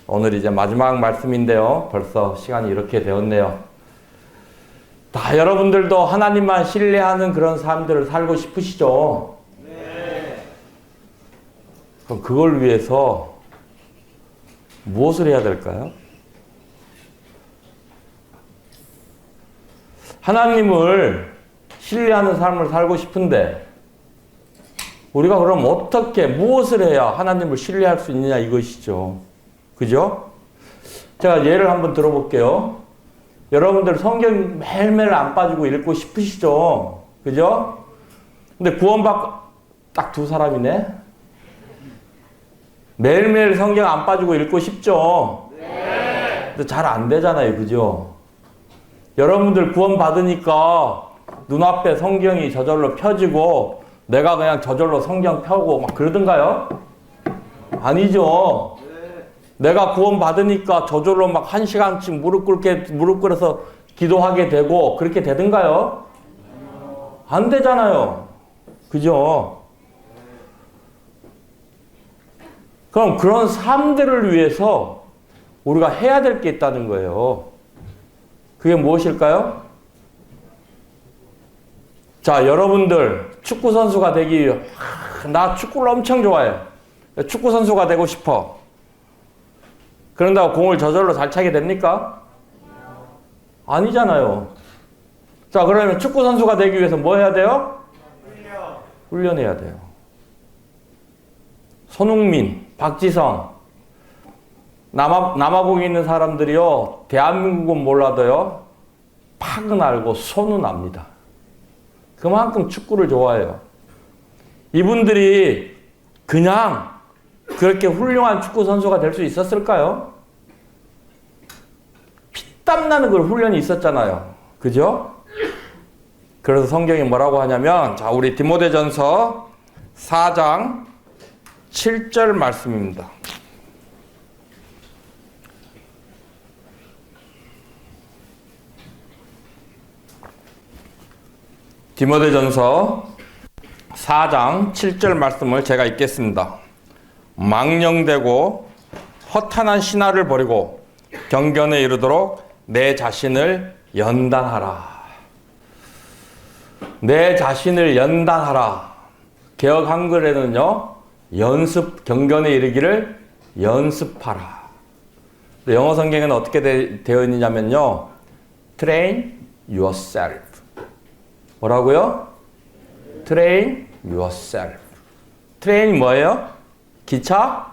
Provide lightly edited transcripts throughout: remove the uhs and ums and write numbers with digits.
오늘 이제 마지막 말씀인데요. 벌써 시간이 이렇게 되었네요. 다 여러분들도 하나님만 신뢰하는 그런 삶들을 살고 싶으시죠? 네. 그럼 그걸 위해서 무엇을 해야 될까요? 하나님을 신뢰하는 삶을 살고 싶은데 우리가 그럼 어떻게 무엇을 해야 하나님을 신뢰할 수 있느냐 이것이죠. 그죠? 제가 예를 한번 들어볼게요. 여러분들 성경 매일매일 안 빠지고 읽고 싶으시죠? 그죠? 근데 딱 두 사람이네? 매일매일 성경 안 빠지고 읽고 싶죠? 네. 근데 잘 안 되잖아요. 그죠? 여러분들 구원 받으니까 눈앞에 성경이 저절로 펴지고 내가 그냥 저절로 성경 펴고 막 그러던가요? 아니죠. 내가 구원 받으니까 저절로 막 1시간씩 무릎 꿇어서 기도하게 되고 그렇게 되던가요? 안 되잖아요. 그죠? 그럼 그런 삶들을 위해서 우리가 해야 될 게 있다는 거예요. 그게 무엇일까요? 자, 여러분들 축구 선수가 되기 위해 나 축구를 엄청 좋아해. 축구 선수가 되고 싶어. 그런다고 공을 저절로 잘 차게 됩니까? 아니잖아요. 자, 그러면 축구 선수가 되기 위해서 뭐 해야 돼요? 훈련해야 돼요. 손흥민, 박지성, 남아공에 있는 사람들이요, 대한민국은 몰라도요, 팍은 알고 손은 압니다. 그만큼 축구를 좋아해요. 이분들이 그냥 그렇게 훌륭한 축구 선수가 될 수 있었을까요? 피땀 나는 그 훈련이 있었잖아요. 그죠? 그래서 성경이 뭐라고 하냐면, 자, 우리 디모데전서 4장 7절 말씀입니다. 디모데전서 4장 7절 말씀을 제가 읽겠습니다. 망령되고 허탄한 신화를 버리고 경건에 이르도록 내 자신을 연단하라. 내 자신을 연단하라. 개역 한글에는요, 경건에 이르기를 연습하라. 영어 성경에는 어떻게 되어 있느냐면요, train yourself. 뭐라고요? train yourself. train이 뭐예요? 기차?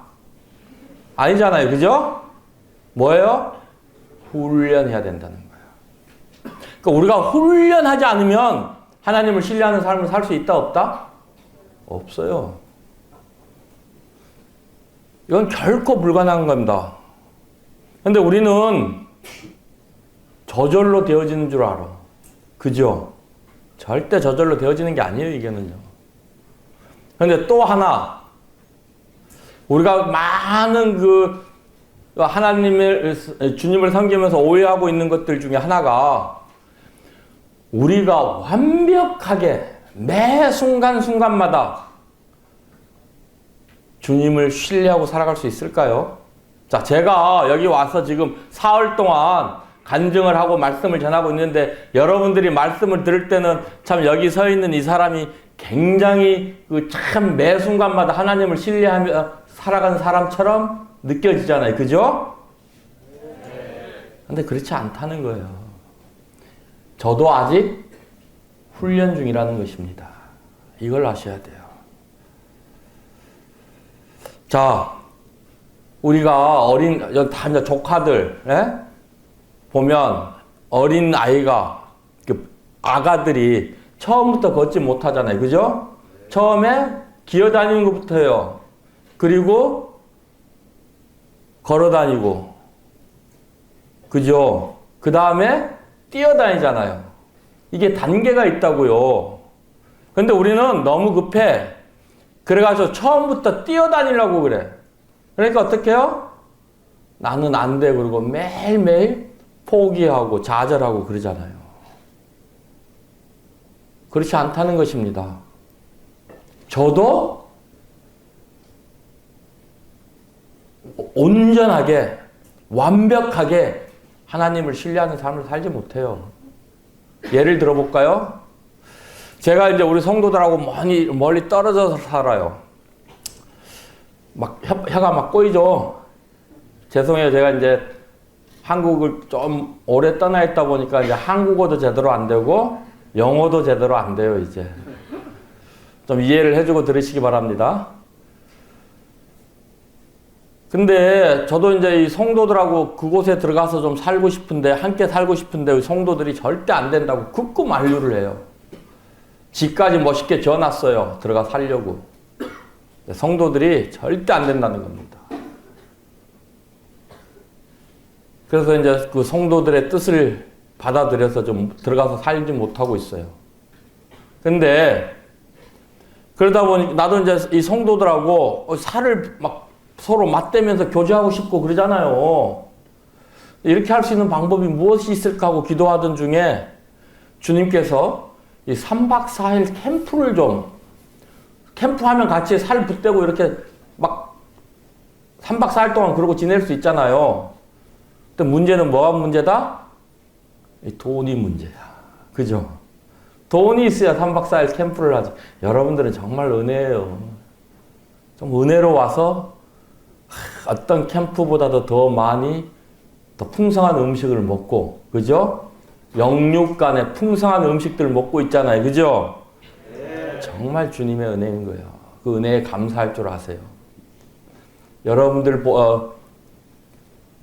아니잖아요. 그죠? 뭐예요? 훈련해야 된다는 거예요. 그러니까 우리가 훈련하지 않으면 하나님을 신뢰하는 삶을 살 수 있다 없다? 없어요. 이건 결코 불가능한 겁니다. 근데 우리는 저절로 되어지는 줄 알아. 그죠? 절대 저절로 되어지는 게 아니에요, 이게는요. 그런데 또 하나, 우리가 많은 주님을 섬기면서 오해하고 있는 것들 중에 하나가 우리가 완벽하게 매 순간순간마다 주님을 신뢰하고 살아갈 수 있을까요? 자, 제가 여기 와서 지금 사흘 동안 간증을 하고 말씀을 전하고 있는데 여러분들이 말씀을 들을 때는 참 여기 서 있는 이 사람이 굉장히 참 매 순간마다 하나님을 신뢰하며 살아가는 사람처럼 느껴지잖아요. 그죠? 근데 그렇지 않다는 거예요. 저도 아직 훈련 중이라는 것입니다. 이걸 아셔야 돼요. 자, 우리가 다 이제 조카들, 예? 보면 어린 아이가, 아가들이 처음부터 걷지 못하잖아요. 그죠? 처음에 기어다니는 것부터요. 그리고 걸어다니고. 그죠? 그 다음에 뛰어다니잖아요. 이게 단계가 있다고요. 근데 우리는 너무 급해. 그래가지고 처음부터 뛰어다니려고 그래. 그러니까 어떻게 해요? 나는 안 돼. 그러고 매일매일 포기하고 좌절하고 그러잖아요. 그렇지 않다는 것입니다. 저도 온전하게 완벽하게 하나님을 신뢰하는 삶을 살지 못해요. 예를 들어볼까요? 제가 이제 우리 성도들하고 멀리 떨어져서 살아요. 막 혀가 막 꼬이죠. 죄송해요. 제가 이제 한국을 좀 오래 떠나 있다 보니까 이제 한국어도 제대로 안 되고 영어도 제대로 안 돼요, 이제. 좀 이해를 해주고 들으시기 바랍니다. 근데 저도 이제 이 성도들하고 그곳에 들어가서 좀 살고 싶은데, 함께 살고 싶은데 성도들이 절대 안 된다고 굳고 만류를 해요. 집까지 멋있게 지어놨어요. 들어가 살려고. 성도들이 절대 안 된다는 겁니다. 그래서 이제 그 성도들의 뜻을 받아들여서 좀 들어가서 살지 못하고 있어요. 근데 그러다 보니 나도 이제 이 성도들하고 살을 막 서로 맞대면서 교제하고 싶고 그러잖아요. 이렇게 할 수 있는 방법이 무엇이 있을까 하고 기도하던 중에 주님께서 이 3박 4일 캠프를 좀, 캠프하면 같이 살 붙대고 이렇게 막 3박 4일 동안 그러고 지낼 수 있잖아요. 근데 문제는 뭐가 문제다? 돈이 문제야. 그죠? 돈이 있어야 3박 4일 캠프를 하지. 여러분들은 정말 은혜예요. 좀 은혜로 와서 어떤 캠프보다도 더 많이, 더 풍성한 음식을 먹고, 그죠? 영육 간에 풍성한 음식들을 먹고 있잖아요. 그죠? 네. 정말 주님의 은혜인 거예요. 그 은혜에 감사할 줄 아세요.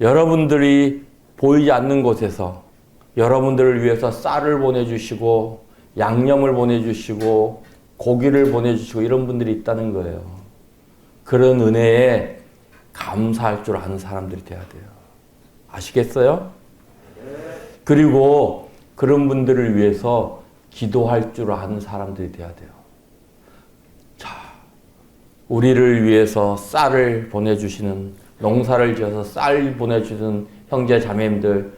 여러분들이 보이지 않는 곳에서 여러분들을 위해서 쌀을 보내주시고 양념을 보내주시고 고기를 보내주시고 이런 분들이 있다는 거예요. 그런 은혜에 감사할 줄 아는 사람들이 돼야 돼요. 아시겠어요? 그리고 그런 분들을 위해서 기도할 줄 아는 사람들이 돼야 돼요. 자, 우리를 위해서 쌀을 보내주시는, 농사를 지어서 쌀 보내주는 형제 자매님들,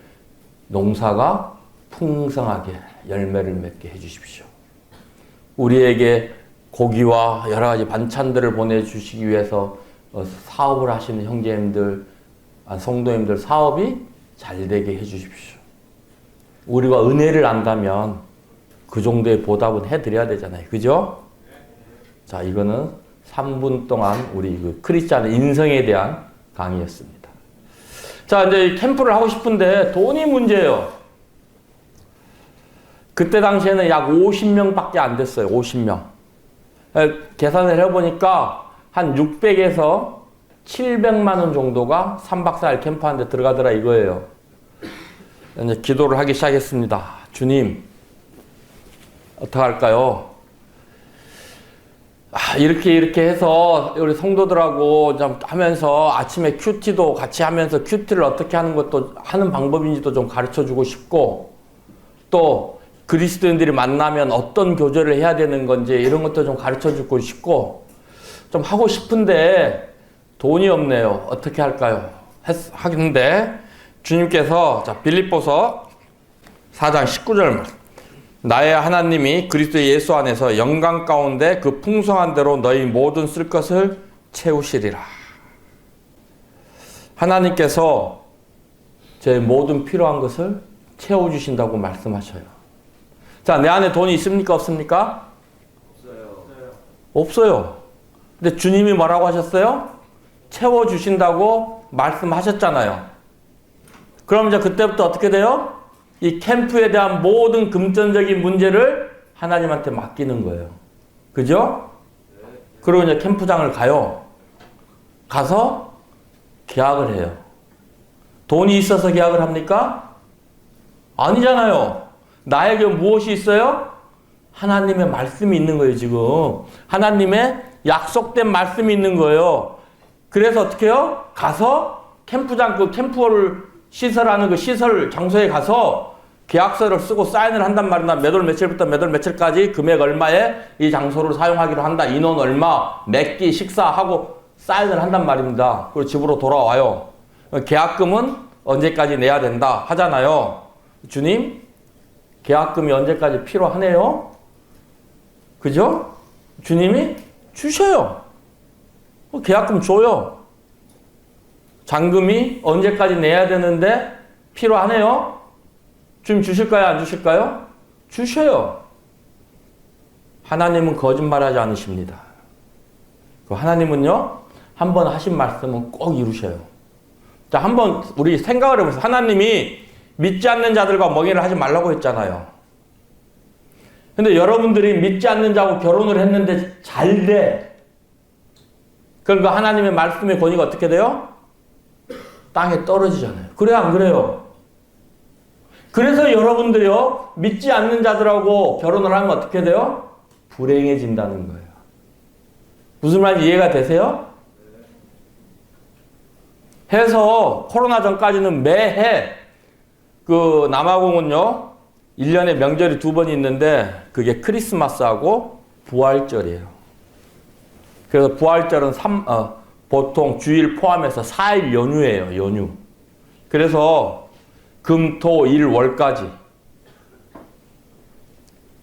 농사가 풍성하게 열매를 맺게 해주십시오. 우리에게 고기와 여러 가지 반찬들을 보내주시기 위해서 사업을 하시는 형제님들, 성도님들 사업이 잘 되게 해주십시오. 우리가 은혜를 안다면 그 정도의 보답은 해드려야 되잖아요. 그죠? 자, 이거는 3분 동안 우리 그 크리스찬 인성에 대한 강의였습니다. 자, 이제 캠프를 하고 싶은데 돈이 문제예요. 그때 당시에는 약 50명밖에 안 됐어요. 50명. 계산을 해보니까 한 600에서 700만 원 정도가 3박 4일 캠프하는데 들어가더라 이거예요. 이제 기도를 하기 시작했습니다. 주님, 어떡할까요? 이렇게 해서 우리 성도들하고 좀 하면서 아침에 큐티도 같이 하면서 큐티를 어떻게 하는 것도 하는 방법인지도 좀 가르쳐 주고 싶고, 또 그리스도인들이 만나면 어떤 교제를 해야 되는 건지 이런 것도 좀 가르쳐 주고 싶고, 좀 하고 싶은데 돈이 없네요. 어떻게 할까요? 하는데 주님께서 자, 빌립보서 4장 19절 말씀. 나의 하나님이 그리스도 예수 안에서 영광 가운데 그 풍성한 대로 너희 모든 쓸 것을 채우시리라. 하나님께서 제 모든 필요한 것을 채워주신다고 말씀하셔요. 자, 내 안에 돈이 있습니까? 없습니까? 없어요. 근데 주님이 뭐라고 하셨어요? 채워주신다고 말씀하셨잖아요. 그럼 이제 그때부터 어떻게 돼요? 이 캠프에 대한 모든 금전적인 문제를 하나님한테 맡기는 거예요. 그죠? 그리고 이제 캠프장을 가요. 가서 계약을 해요. 돈이 있어서 계약을 합니까? 아니잖아요. 나에게 무엇이 있어요? 하나님의 말씀이 있는 거예요, 지금. 하나님의 약속된 말씀이 있는 거예요. 그래서 어떻게 해요? 가서 캠프장, 그 캠프를 시설하는 그 시설 장소에 가서 계약서를 쓰고 사인을 한단 말이다. 몇 월 며칠부터 몇 월 며칠까지 금액 얼마에 이 장소를 사용하기로 한다. 인원 얼마, 몇 끼 식사하고 사인을 한단 말입니다. 그리고 집으로 돌아와요. 계약금은 언제까지 내야 된다 하잖아요. 주님, 계약금이 언제까지 필요하네요? 그죠? 주님이 주셔요. 계약금 줘요. 잔금이 언제까지 내야 되는데 필요하네요. 좀 주실까요? 안 주실까요? 주셔요. 하나님은 거짓말하지 않으십니다. 하나님은요, 한번 하신 말씀은 꼭 이루셔요. 자, 한번 우리 생각을 해보세요. 하나님이 믿지 않는 자들과 멍해를 하지 말라고 했잖아요. 근데 여러분들이 믿지 않는 자하고 결혼을 했는데 잘 돼. 그러니까 하나님의 말씀의 권위가 어떻게 돼요? 땅에 떨어지잖아요. 그래요, 안 그래요? 그래서 여러분들이요, 믿지 않는 자들하고 결혼을 하면 어떻게 돼요? 불행해진다는 거예요. 무슨 말인지 이해가 되세요? 해서 코로나 전까지는 매해 그 남아공은요, 1년에 명절이 2번 있는데 그게 크리스마스하고 부활절이에요. 그래서 부활절은 보통 주일 포함해서 4일 연휴예요. 연휴. 그래서 금, 토, 일, 월까지.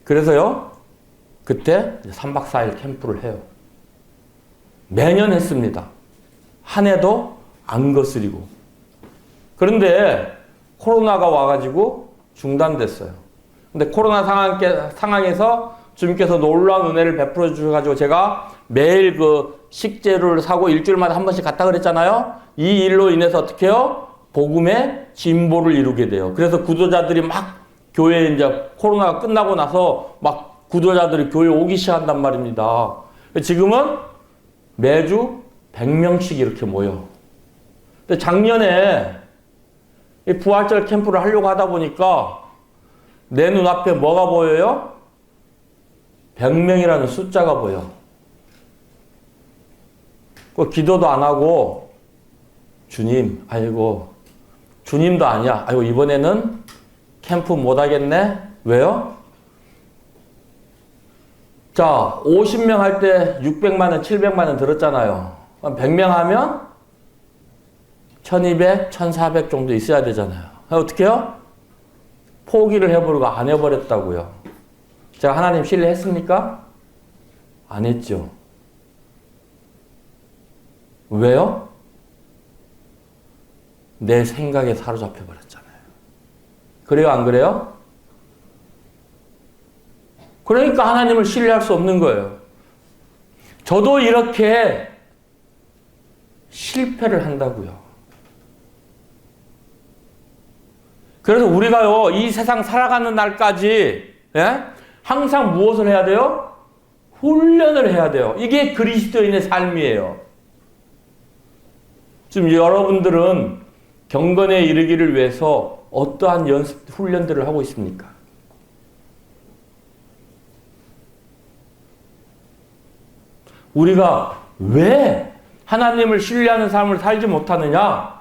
그래서요, 그때 3박 4일 캠프를 해요. 매년 했습니다. 한 해도 안 거스리고. 그런데 코로나가 와가지고 중단됐어요. 근데 코로나 상황에서 주님께서 놀라운 은혜를 베풀어 주셔가지고 제가 매일 그 식재료를 사고 일주일마다 한 번씩 갔다 그랬잖아요. 이 일로 인해서 어떻게 해요? 복음의 진보를 이루게 돼요. 그래서 구도자들이 막 교회에 이제 코로나가 끝나고 나서 막 구도자들이 교회 오기 시작한단 말입니다. 지금은 매주 100명씩 이렇게 모여. 근데 작년에 이 부활절 캠프를 하려고 하다 보니까 내 눈앞에 뭐가 보여요? 100명이라는 숫자가 보여. 그 기도도 안 하고 주님, 아이고 주님도 아니야. 아이고 이번에는 캠프 못 하겠네. 왜요? 자, 50명 할 때 600만 원, 700만 원 들었잖아요. 100명 하면 1200, 1400 정도 있어야 되잖아요. 어떻게 해요? 포기를 해버리고 안 해버렸다고요. 제가 하나님 신뢰했습니까? 안 했죠. 왜요? 내 생각에 사로잡혀 버렸잖아요. 그래요, 안 그래요? 그러니까 하나님을 신뢰할 수 없는 거예요. 저도 이렇게 실패를 한다고요. 그래서 우리가요, 이 세상 살아가는 날까지, 예? 항상 무엇을 해야 돼요? 훈련을 해야 돼요. 이게 그리스도인의 삶이에요. 지금 여러분들은 경건에 이르기를 위해서 어떠한 훈련들을 하고 있습니까? 우리가 왜 하나님을 신뢰하는 삶을 살지 못하느냐?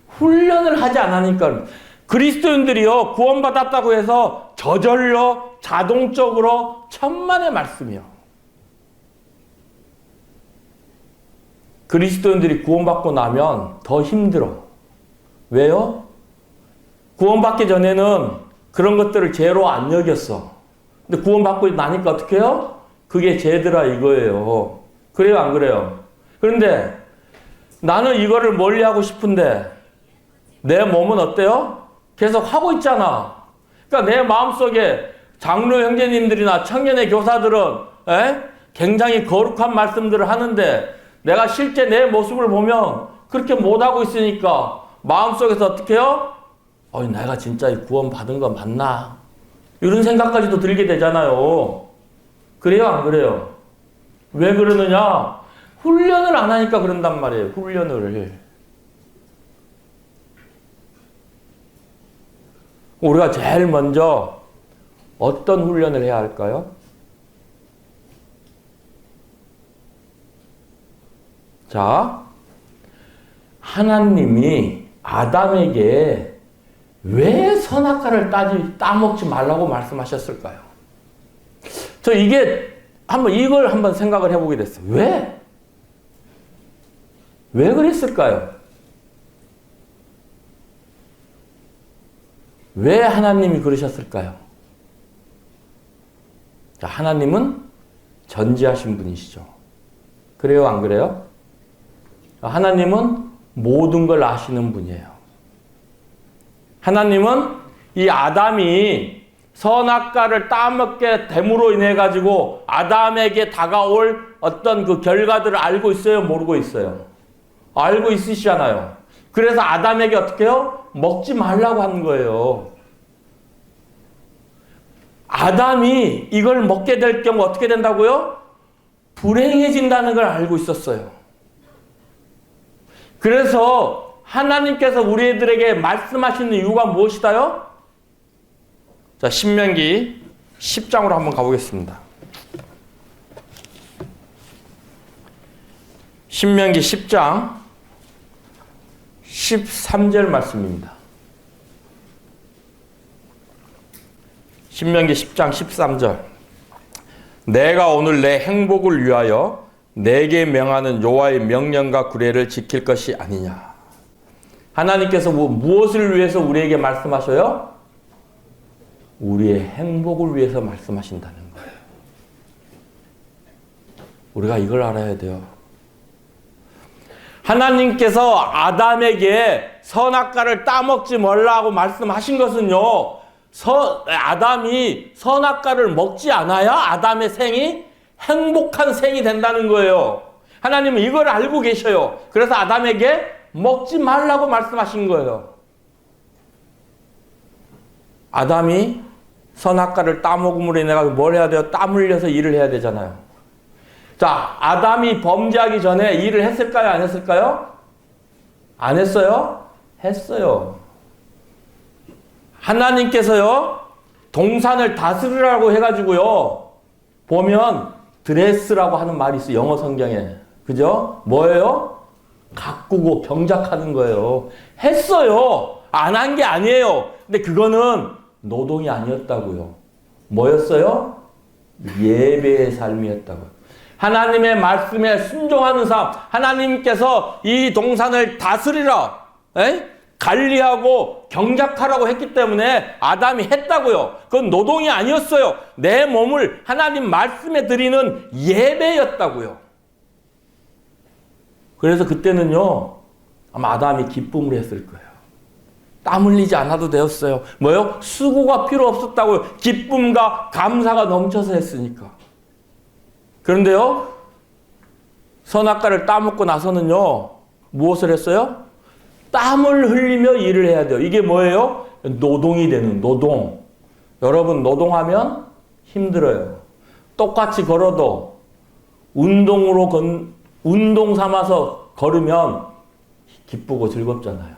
훈련을 하지 않으니까. 그리스도인들이요, 구원받았다고 해서 저절로 자동적으로 천만의 말씀이요. 그리스도인들이 구원받고 나면 더 힘들어. 왜요? 구원받기 전에는 그런 것들을 죄로 안 여겼어. 근데 구원받고 나니까 어떻게 해요? 그게 죄더라 이거예요. 그래요, 안 그래요? 그런데 나는 이거를 멀리하고 싶은데 내 몸은 어때요? 계속 하고 있잖아. 그러니까 내 마음속에 장로 형제님들이나 청년의 교사들은 굉장히 거룩한 말씀들을 하는데 내가 실제 내 모습을 보면 그렇게 못하고 있으니까 마음속에서 어떻게 해요? 내가 진짜 구원 받은 거 맞나? 이런 생각까지도 들게 되잖아요. 그래요, 안 그래요? 왜 그러느냐? 훈련을 안 하니까 그런단 말이에요. 훈련을. 우리가 제일 먼저 어떤 훈련을 해야 할까요? 자, 하나님이 아담에게 왜 선악과를 따먹지 말라고 말씀하셨을까요? 저 이걸 한번 생각을 해보게 됐어요. 왜? 왜 그랬을까요? 왜 하나님이 그러셨을까요? 자, 하나님은 전지하신 분이시죠. 그래요, 안 그래요? 하나님은 모든 걸 아시는 분이에요. 하나님은 이 아담이 선악과를 따먹게 됨으로 인해 가지고 아담에게 다가올 어떤 그 결과들을 알고 있어요? 모르고 있어요? 알고 있으시잖아요. 그래서 아담에게 어떻게 해요? 먹지 말라고 하는 거예요. 아담이 이걸 먹게 될 경우 어떻게 된다고요? 불행해진다는 걸 알고 있었어요. 그래서 하나님께서 우리들에게 말씀하시는 이유가 무엇이다요? 자, 신명기 10장으로 한번 가보겠습니다. 신명기 10장 13절 말씀입니다. 신명기 10장 13절. 내가 오늘 내 행복을 위하여 내게 명하는 여호와의 명령과 규례를 지킬 것이 아니냐. 하나님께서 무엇을 위해서 우리에게 말씀하셔요? 우리의 행복을 위해서 말씀하신다는 거예요. 우리가 이걸 알아야 돼요. 하나님께서 아담에게 선악과를 따먹지 말라고 말씀하신 것은요, 아담이 선악과를 먹지 않아야 아담의 생이 행복한 생이 된다는 거예요. 하나님은 이걸 알고 계셔요. 그래서 아담에게 먹지 말라고 말씀하신 거예요. 아담이 선악과를 따먹음으로 인해 뭘 해야 돼요? 땀 흘려서 일을 해야 되잖아요. 자, 아담이 범죄하기 전에 일을 했을까요? 안 했을까요? 안 했어요? 했어요. 하나님께서요, 동산을 다스리라고 해가지고요, 보면 드레스라고 하는 말이 있어요. 영어 성경에. 그죠? 뭐예요? 가꾸고 경작하는 거예요. 했어요. 안 한 게 아니에요. 근데 그거는 노동이 아니었다고요. 뭐였어요? 예배의 삶이었다고요. 하나님의 말씀에 순종하는 삶. 하나님께서 이 동산을 다스리라, 관리하고 경작하라고 했기 때문에 아담이 했다고요. 그건 노동이 아니었어요. 내 몸을 하나님 말씀에 드리는 예배였다고요. 그래서 그때는요, 아마 아담이 기쁨을 했을 거예요. 땀 흘리지 않아도 되었어요. 뭐요? 수고가 필요 없었다고요. 기쁨과 감사가 넘쳐서 했으니까. 그런데요, 선악과를 따먹고 나서는요, 무엇을 했어요? 땀을 흘리며 일을 해야 돼요. 이게 뭐예요? 노동이 되는 노동. 여러분, 노동하면 힘들어요. 똑같이 걸어도 운동 삼아서 걸으면 기쁘고 즐겁잖아요.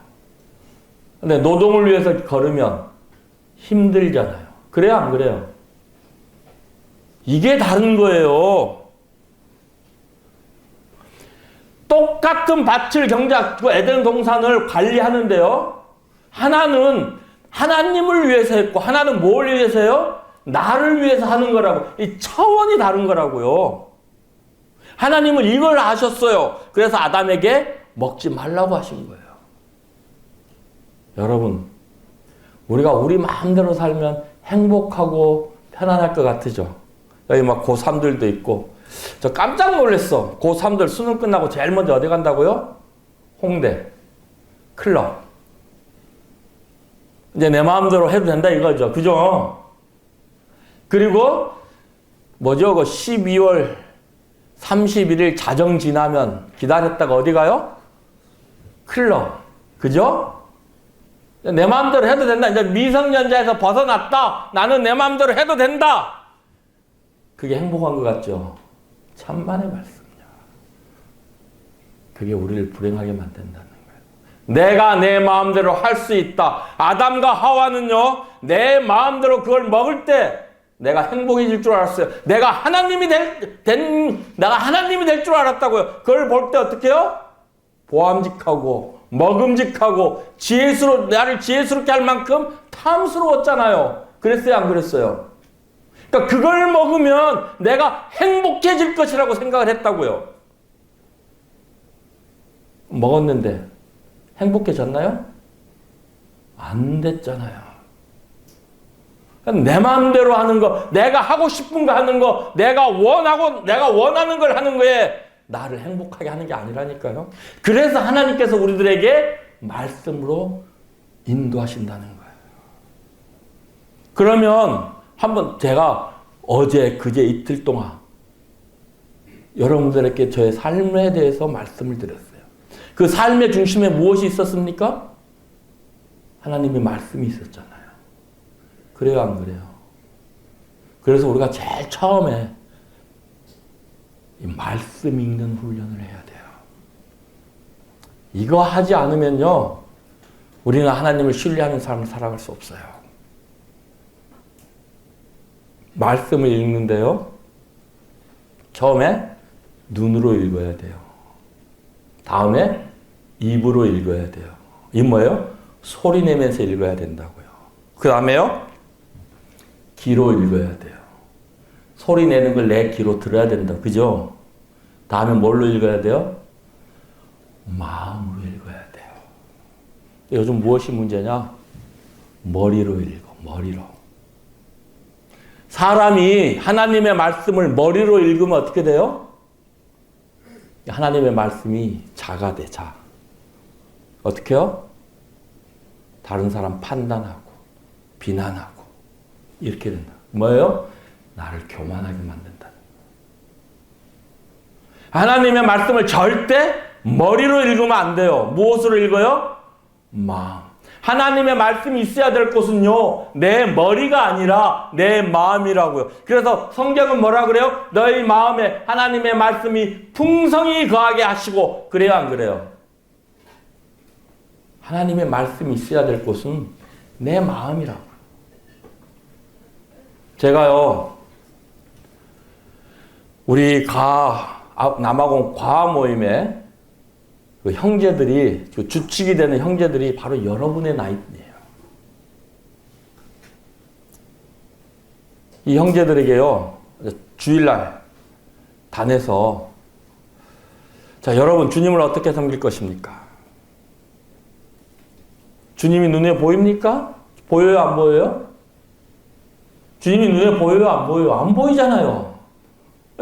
근데 노동을 위해서 걸으면 힘들잖아요. 그래요, 안 그래요? 이게 다른 거예요. 똑같은 밭을 에덴 동산을 관리하는데요, 하나는 하나님을 위해서 했고, 하나는 뭘 위해서 해요? 나를 위해서 하는 거라고. 이 차원이 다른 거라고요. 하나님은 이걸 아셨어요. 그래서 아담에게 먹지 말라고 하신 거예요. 여러분, 우리가 우리 마음대로 살면 행복하고 편안할 것 같으죠? 여기 막 고3들도 있고, 저 깜짝 놀랐어. 고3들 수능 끝나고 제일 먼저 어디 간다고요? 홍대, 클럽. 이제 내 마음대로 해도 된다 이거죠. 그죠? 그리고 뭐죠? 그 12월 31일 자정 지나면 기다렸다가 어디 가요? 클럽. 그죠? 내 마음대로 해도 된다. 이제 미성년자에서 벗어났다. 나는 내 마음대로 해도 된다. 그게 행복한 것 같죠? 천만의 말씀이야. 그게 우리를 불행하게 만든다는 거예요. 내가 내 마음대로 할 수 있다. 아담과 하와는요, 내 마음대로 그걸 먹을 때 내가 행복해질 줄 알았어요. 내가 하나님이 될 줄 알았다고요. 그걸 볼 때 어떻게 해요? 보암직하고 먹음직하고 나를 지혜스럽게 할 만큼 탐스러웠잖아요. 그랬어요, 안 그랬어요? 그러니까 그걸 먹으면 내가 행복해질 것이라고 생각을 했다고요. 먹었는데 행복해졌나요? 안 됐잖아요. 내 마음대로 하는 거, 내가 하고 싶은 거 하는 거, 내가 원하는 걸 하는 거에 나를 행복하게 하는 게 아니라니까요. 그래서 하나님께서 우리들에게 말씀으로 인도하신다는 거예요. 그러면 한번 제가 어제 그제 이틀 동안 여러분들에게 저의 삶에 대해서 말씀을 드렸어요. 그 삶의 중심에 무엇이 있었습니까? 하나님의 말씀이 있었잖아요. 그래요, 안 그래요? 그래서 우리가 제일 처음에 이 말씀 읽는 훈련을 해야 돼요. 이거 하지 않으면요, 우리는 하나님을 신뢰하는 삶을 살아갈 수 없어요. 말씀을 읽는데요, 처음에 눈으로 읽어야 돼요. 다음에 입으로 읽어야 돼요. 이 뭐예요? 소리 내면서 읽어야 된다고요. 그 다음에요, 귀로 읽어야 돼요. 소리 내는 걸 내 귀로 들어야 된다. 그죠? 다음에 뭘로 읽어야 돼요? 마음으로 읽어야 돼요. 요즘 무엇이 문제냐? 머리로 읽어, 머리로. 사람이 하나님의 말씀을 머리로 읽으면 어떻게 돼요? 하나님의 말씀이 자가 돼, 자. 어떻게 해요? 다른 사람 판단하고, 비난하고, 이렇게 된다. 뭐예요? 나를 교만하게 만든다. 하나님의 말씀을 절대 머리로 읽으면 안 돼요. 무엇으로 읽어요? 마음. 하나님의 말씀이 있어야 될 곳은요, 내 머리가 아니라 내 마음이라고요. 그래서 성경은 뭐라 그래요? 너희 마음에 하나님의 말씀이 풍성히 거하게 하시고, 그래요, 안 그래요? 하나님의 말씀이 있어야 될 곳은 내 마음이라고요. 제가요, 우리 남아공 과학 모임에 그 형제들이, 그 주축이 되는 형제들이 바로 여러분의 나이대예요. 이 형제들에게요, 주일날 단에서, 자, 여러분 주님을 어떻게 섬길 것입니까? 주님이 눈에 보입니까? 보여요, 안 보여요? 주님이 눈에 보여요, 안 보여요? 안 보이잖아요.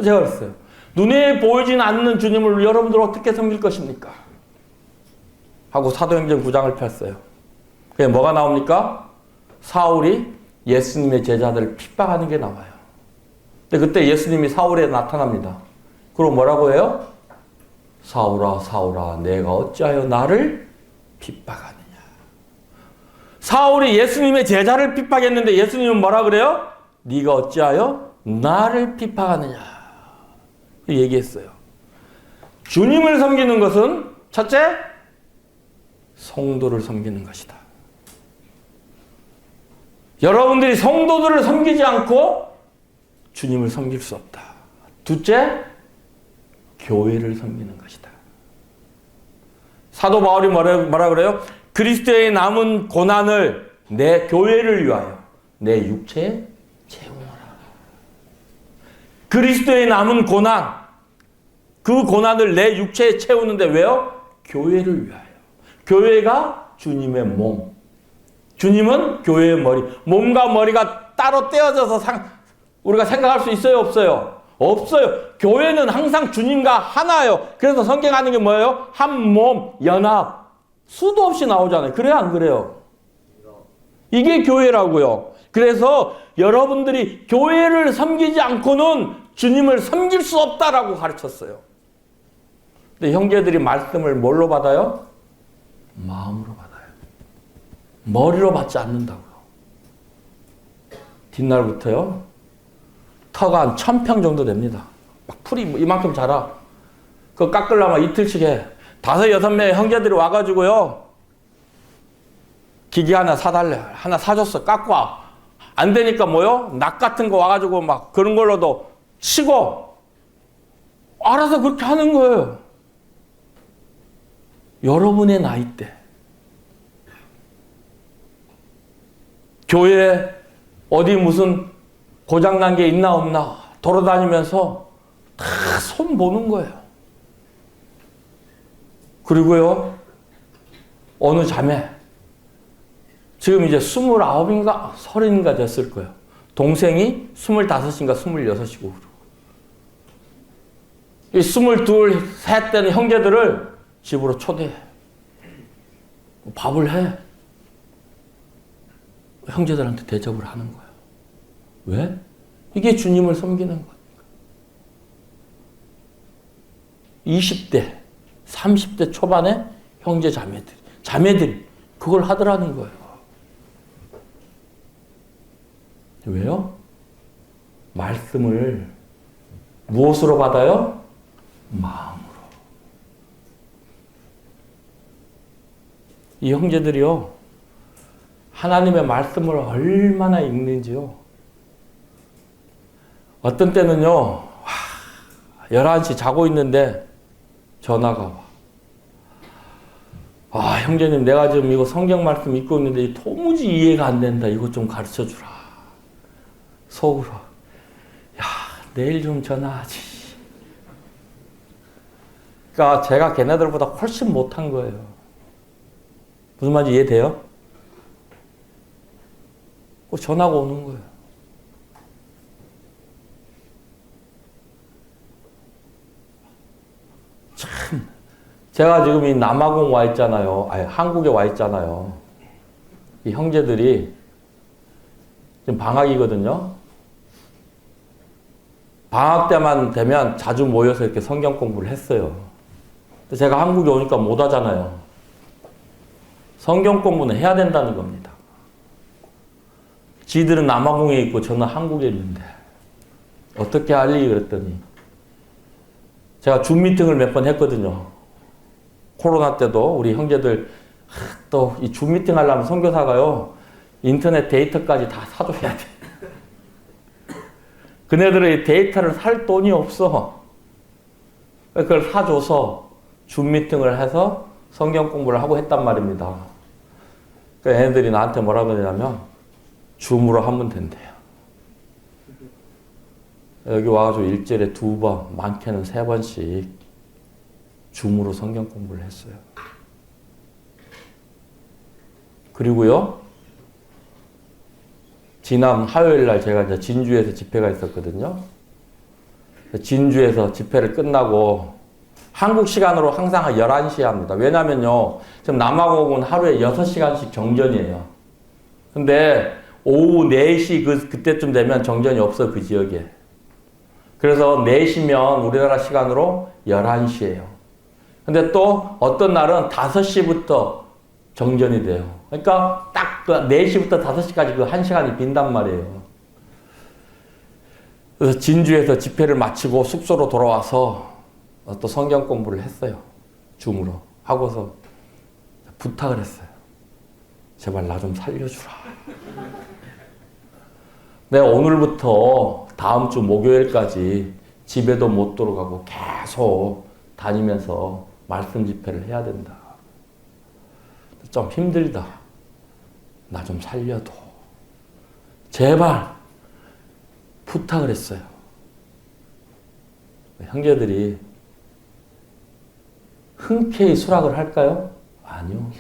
제가 그랬어요. 눈에 보이진 않는 주님을 여러분들 어떻게 섬길 것입니까? 하고 사도행전 9장을 폈어요. 그게 뭐가 나옵니까? 사울이 예수님의 제자들을 핍박하는 게 나와요. 근데 그때 예수님이 사울에 나타납니다. 그럼 뭐라고 해요? 사울아, 사울아, 내가 어찌하여 나를 핍박하느냐. 사울이 예수님의 제자를 핍박했는데 예수님은 뭐라 그래요? 네가 어찌하여 나를 핍박하느냐. 얘기했어요. 주님을 섬기는 것은 첫째, 성도를 섬기는 것이다. 여러분들이 성도들을 섬기지 않고 주님을 섬길 수 없다. 둘째, 교회를 섬기는 것이다. 사도 바울이 뭐라 그래요? 그리스도의 남은 고난을 내 교회를 위하여 내 육체에 채우노라. 그리스도의 남은 고난, 그 고난을 내 육체에 채우는데 왜요? 교회를 위하여. 교회가 주님의 몸. 주님은 교회의 머리. 몸과 머리가 따로 떼어져서 우리가 생각할 수 있어요, 없어요? 없어요. 교회는 항상 주님과 하나예요. 그래서 성경하는 게 뭐예요? 한 몸, 연합. 수도 없이 나오잖아요. 그래요, 안 그래요? 이게 교회라고요. 그래서 여러분들이 교회를 섬기지 않고는 주님을 섬길 수 없다라고 가르쳤어요. 근데 형제들이 말씀을 뭘로 받아요? 마음으로 받아요. 머리로 받지 않는다고요. 뒷날부터요, 터가 한 1000평 정도 됩니다. 막 풀이 이만큼 자라. 그거 깎으려면 이틀씩 해. 5, 6명의 형제들이 와가지고요, 기계 하나 사달래. 하나 사줬어. 깎고 와. 안 되니까 뭐요? 낙 같은 거 와가지고 막 그런 걸로도 치고 알아서 그렇게 하는 거예요. 여러분의 나이 때 교회에 어디 무슨 고장난 게 있나 없나 돌아다니면서 다 손 보는 거예요. 그리고요, 어느 자매, 지금 이제 29인가 30인가 됐을 거예요. 동생이 25인가 26이고. 이 22, 셋 되는 형제들을 집으로 초대해. 밥을 해. 형제들한테 대접을 하는 거야. 왜? 이게 주님을 섬기는 거니까. 20대, 30대 초반에 형제 자매들이 그걸 하더라는 거예요. 왜요? 말씀을 무엇으로 받아요? 마음으로. 이 형제들이요, 하나님의 말씀을 얼마나 읽는지요. 어떤 때는요, 11시 자고 있는데 전화가 와. 형제님, 내가 지금 이거 성경 말씀 읽고 있는데 도무지 이해가 안 된다. 이거 좀 가르쳐 주라. 속으로, 내일 좀 전화하지. 그러니까 제가 걔네들보다 훨씬 못한 거예요. 무슨 말인지 이해돼요? 꼭 전화가 오는 거예요. 참, 제가 지금 이 남아공 와 있잖아요. 아니, 한국에 와 있잖아요. 이 형제들이 지금 방학이거든요. 방학 때만 되면 자주 모여서 이렇게 성경 공부를 했어요. 근데 제가 한국에 오니까 못 하잖아요. 성경 공부는 해야 된다는 겁니다. 지들은 남아공에 있고 저는 한국에 있는데 어떻게 할리 그랬더니 제가 줌 미팅을 몇 번 했거든요. 코로나 때도 우리 형제들 또 이 줌 미팅 하려면 선교사가요, 인터넷 데이터까지 다 사줘야 돼. 그네들의 데이터를 살 돈이 없어. 그걸 사줘서 줌 미팅을 해서 성경 공부를 하고 했단 말입니다. 그 애들이 나한테 뭐라 그러냐면 줌으로 하면 된대요. 여기 와가지고 일주일에 2번, 많게는 3번씩 줌으로 성경 공부를 했어요. 그리고요, 지난 화요일 날 제가 이제 진주에서 집회가 있었거든요. 진주에서 집회를 끝나고 한국 시간으로 항상 11시에 합니다. 왜냐면요, 지금 남아공은 하루에 6시간씩 정전이에요. 근데 오후 4시 그때쯤 되면 정전이 없어, 그 지역에. 그래서 4시면 우리나라 시간으로 11시예요. 근데 또 어떤 날은 5시부터 정전이 돼요. 그러니까 딱 그 4시부터 5시까지 그 1시간이 빈단 말이에요. 그래서 진주에서 집회를 마치고 숙소로 돌아와서 또 성경 공부를 했어요. 줌으로. 하고서 부탁을 했어요. 제발 나 좀 살려주라. 내가 오늘부터 다음 주 목요일까지 집에도 못 들어가고 계속 다니면서 말씀 집회를 해야 된다. 좀 힘들다. 나 좀 살려도. 제발 부탁을 했어요. 형제들이 흔쾌히 수락을 할까요? 아니요.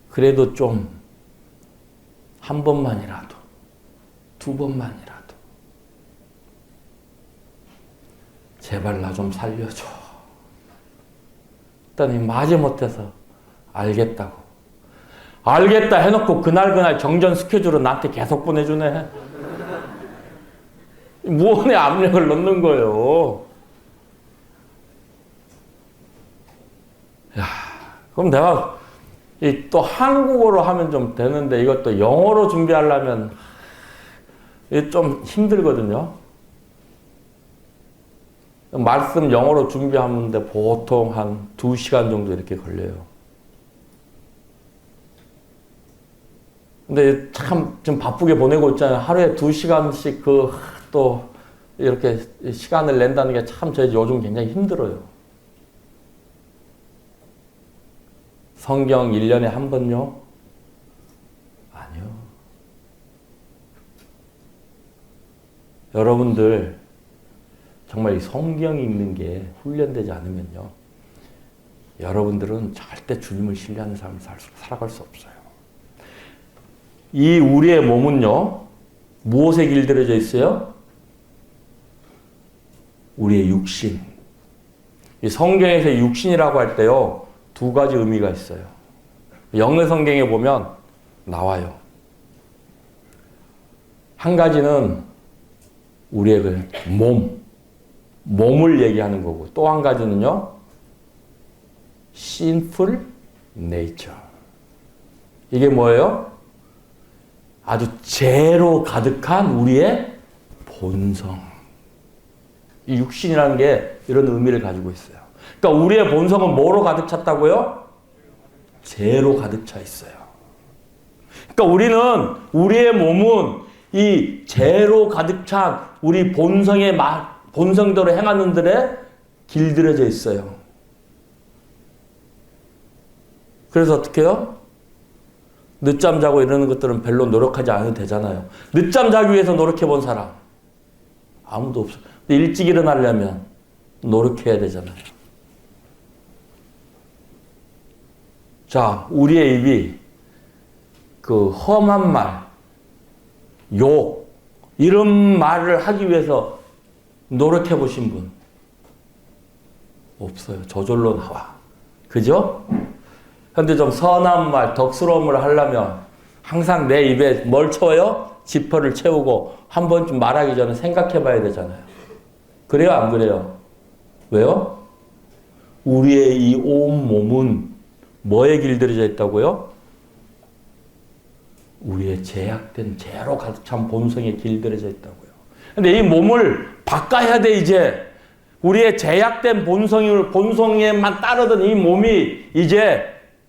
그래도 좀 한 번만이라도, 2번만이라도 제발 나 좀 살려줘. 했더니 마지못해서 알겠다고. 알겠다 해놓고 그날 정전 스케줄은 나한테 계속 보내주네. 무언의 압력을 넣는 거예요. 야, 그럼 내가 또 한국어로 하면 좀 되는데 이것도 영어로 준비하려면 좀 힘들거든요. 말씀 영어로 준비하는데 보통 한 2시간 정도 이렇게 걸려요. 근데 참 좀 바쁘게 보내고 있잖아요. 하루에 2시간씩 또 이렇게 시간을 낸다는 게 참 저 요즘 굉장히 힘들어요. 성경 1년에 한 번요? 아니요. 여러분들 정말 이 성경 읽는 게 훈련되지 않으면요, 여러분들은 절대 주님을 신뢰하는 삶을 살아갈 수 없어요. 이 우리의 몸은요, 무엇에 길들여져 있어요? 우리의 육신. 이 성경에서 육신이라고 할 때요, 두 가지 의미가 있어요. 영어 성경에 보면 나와요. 한 가지는 우리의 그 몸을 얘기하는 거고, 또 한 가지는요, sinful nature. 이게 뭐예요? 아주 죄로 가득한 우리의 본성. 이 육신이라는 게 이런 의미를 가지고 있어요. 그러니까 우리의 본성은 뭐로 가득 찼다고요? 죄로 가득 차 있어요. 그러니까 우리는, 우리의 몸은 이 죄로 가득 찬 우리 본성대로 행하는 들에 길들여져 있어요. 그래서 어떻게 해요? 늦잠 자고 이러는 것들은 별로 노력하지 않아도 되잖아요. 늦잠 자기 위해서 노력해 본 사람 아무도 없어요. 근데 일찍 일어나려면 노력해야 되잖아요. 자, 우리의 입이 그 험한 말, 욕, 이런 말을 하기 위해서 노력해 보신 분 없어요. 저절로 나와. 그죠? 근데 좀 선한 말, 덕스러운 말을 하려면 항상 내 입에 뭘 채워요? 지퍼를 채우고 한 번쯤 말하기 전에 생각해 봐야 되잖아요. 그래요? 안 그래요? 왜요? 우리의 이 온 몸은 뭐에 길들여져 있다고요? 우리의 제약된 죄로 가득 찬 본성에 길들여져 있다고요. 근데 이 몸을 바꿔야 돼, 이제. 우리의 제약된 본성에만 따르던 이 몸이 이제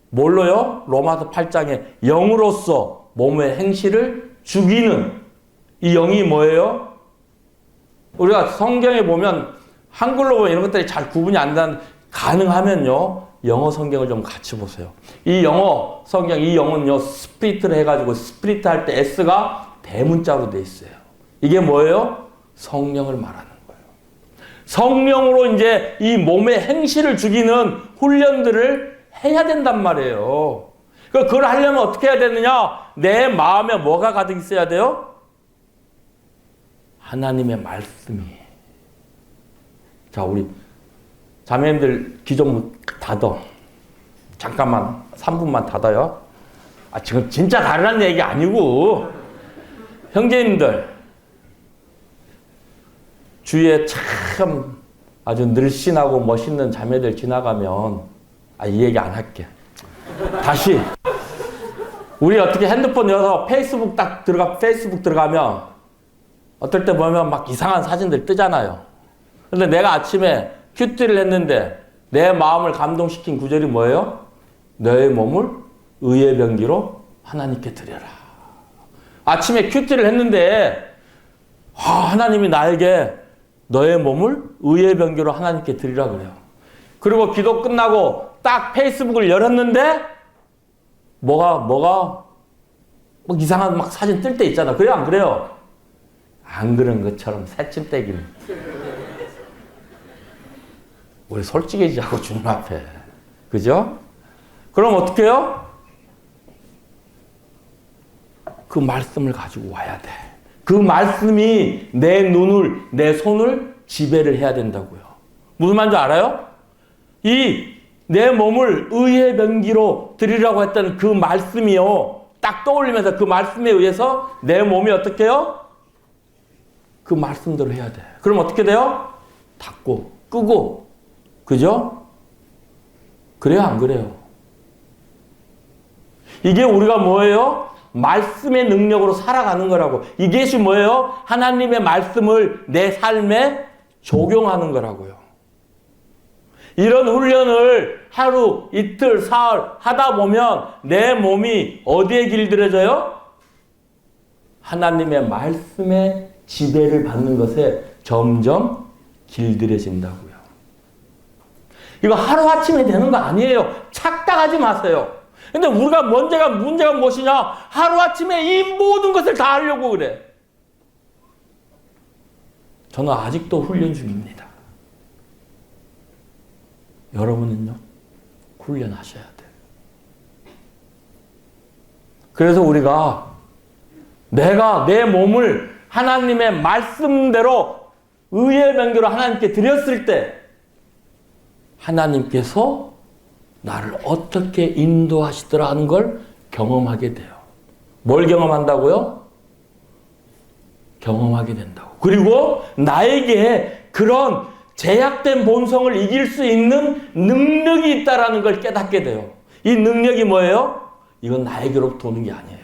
뭘로요? 로마서 8장에 영으로서 몸의 행실을 죽이는 이 영이 뭐예요? 우리가 성경에 보면 한글로 보면 이런 것들이 잘 구분이 안 되는, 가능하면요, 영어 성경을 좀 같이 보세요. 이 영어 성경, 이 영어는요, 스피릿을 해가지고, 스피릿 할 때 S가 대문자로 돼 있어요. 이게 뭐예요? 성령을 말하는 거예요. 성령으로 이제 이 몸의 행실을 죽이는 훈련들을 해야 된단 말이에요. 그걸 하려면 어떻게 해야 되느냐? 내 마음에 뭐가 가득 있어야 돼요? 하나님의 말씀이. 자, 우리 자매님들 귀 좀 닫어. 잠깐만 3분만 닫아요. 지금 진짜 다르다는 얘기 아니고, 형제님들 주위에 참 아주 늘씬하고 멋있는 자매들 지나가면 이 얘기 안 할게. 다시 우리 어떻게 핸드폰 열어서 페이스북 들어가면 어떨 때 보면 막 이상한 사진들 뜨잖아요. 근데 내가 아침에 큐티를 했는데 내 마음을 감동시킨 구절이 뭐예요? 너의 몸을 의의 병기로 하나님께 드려라. 아침에 큐티를 했는데 하나님이 나에게 너의 몸을 의의 병기로 하나님께 드리라 그래요. 그리고 기도 끝나고 딱 페이스북을 열었는데 뭐가 뭐 이상한 막 사진 뜰 때 있잖아. 그래요, 안 그래요? 안 그런 것처럼 새침 떼기는. 우리 솔직해지자고, 주님 앞에. 그죠? 그럼 어떻게 해요? 그 말씀을 가지고 와야 돼. 그 말씀이 내 눈을, 내 손을 지배를 해야 된다고요. 무슨 말인지 알아요? 내 몸을 의의 병기로 드리라고 했던 그 말씀이요, 딱 떠올리면서 그 말씀에 의해서 내 몸이 어떻게 해요? 그 말씀대로 해야 돼. 그럼 어떻게 돼요? 닫고, 끄고. 그죠? 그래요, 안 그래요? 이게 우리가 뭐예요? 말씀의 능력으로 살아가는 거라고. 이것이 뭐예요? 하나님의 말씀을 내 삶에 적용하는 거라고요. 이런 훈련을 하루, 이틀, 사흘 하다 보면 내 몸이 어디에 길들여져요? 하나님의 말씀의 지배를 받는 것에 점점 길들여진다고요. 이거 하루아침에 되는 거 아니에요. 착각하지 마세요. 근데 우리가 문제가 무엇이냐? 하루아침에 이 모든 것을 다 하려고 그래. 저는 아직도 훈련 중입니다. 여러분은요? 훈련하셔야 돼요. 그래서 우리가 내가 내 몸을 하나님의 말씀대로 의의 명제로 하나님께 드렸을 때 하나님께서 나를 어떻게 인도하시더라 하는 걸 경험하게 돼요. 뭘 경험한다고요? 경험하게 된다고. 그리고 나에게 그런 제약된 본성을 이길 수 있는 능력이 있다라는 걸 깨닫게 돼요. 이 능력이 뭐예요? 이건 나에게로부터 오는 게 아니에요.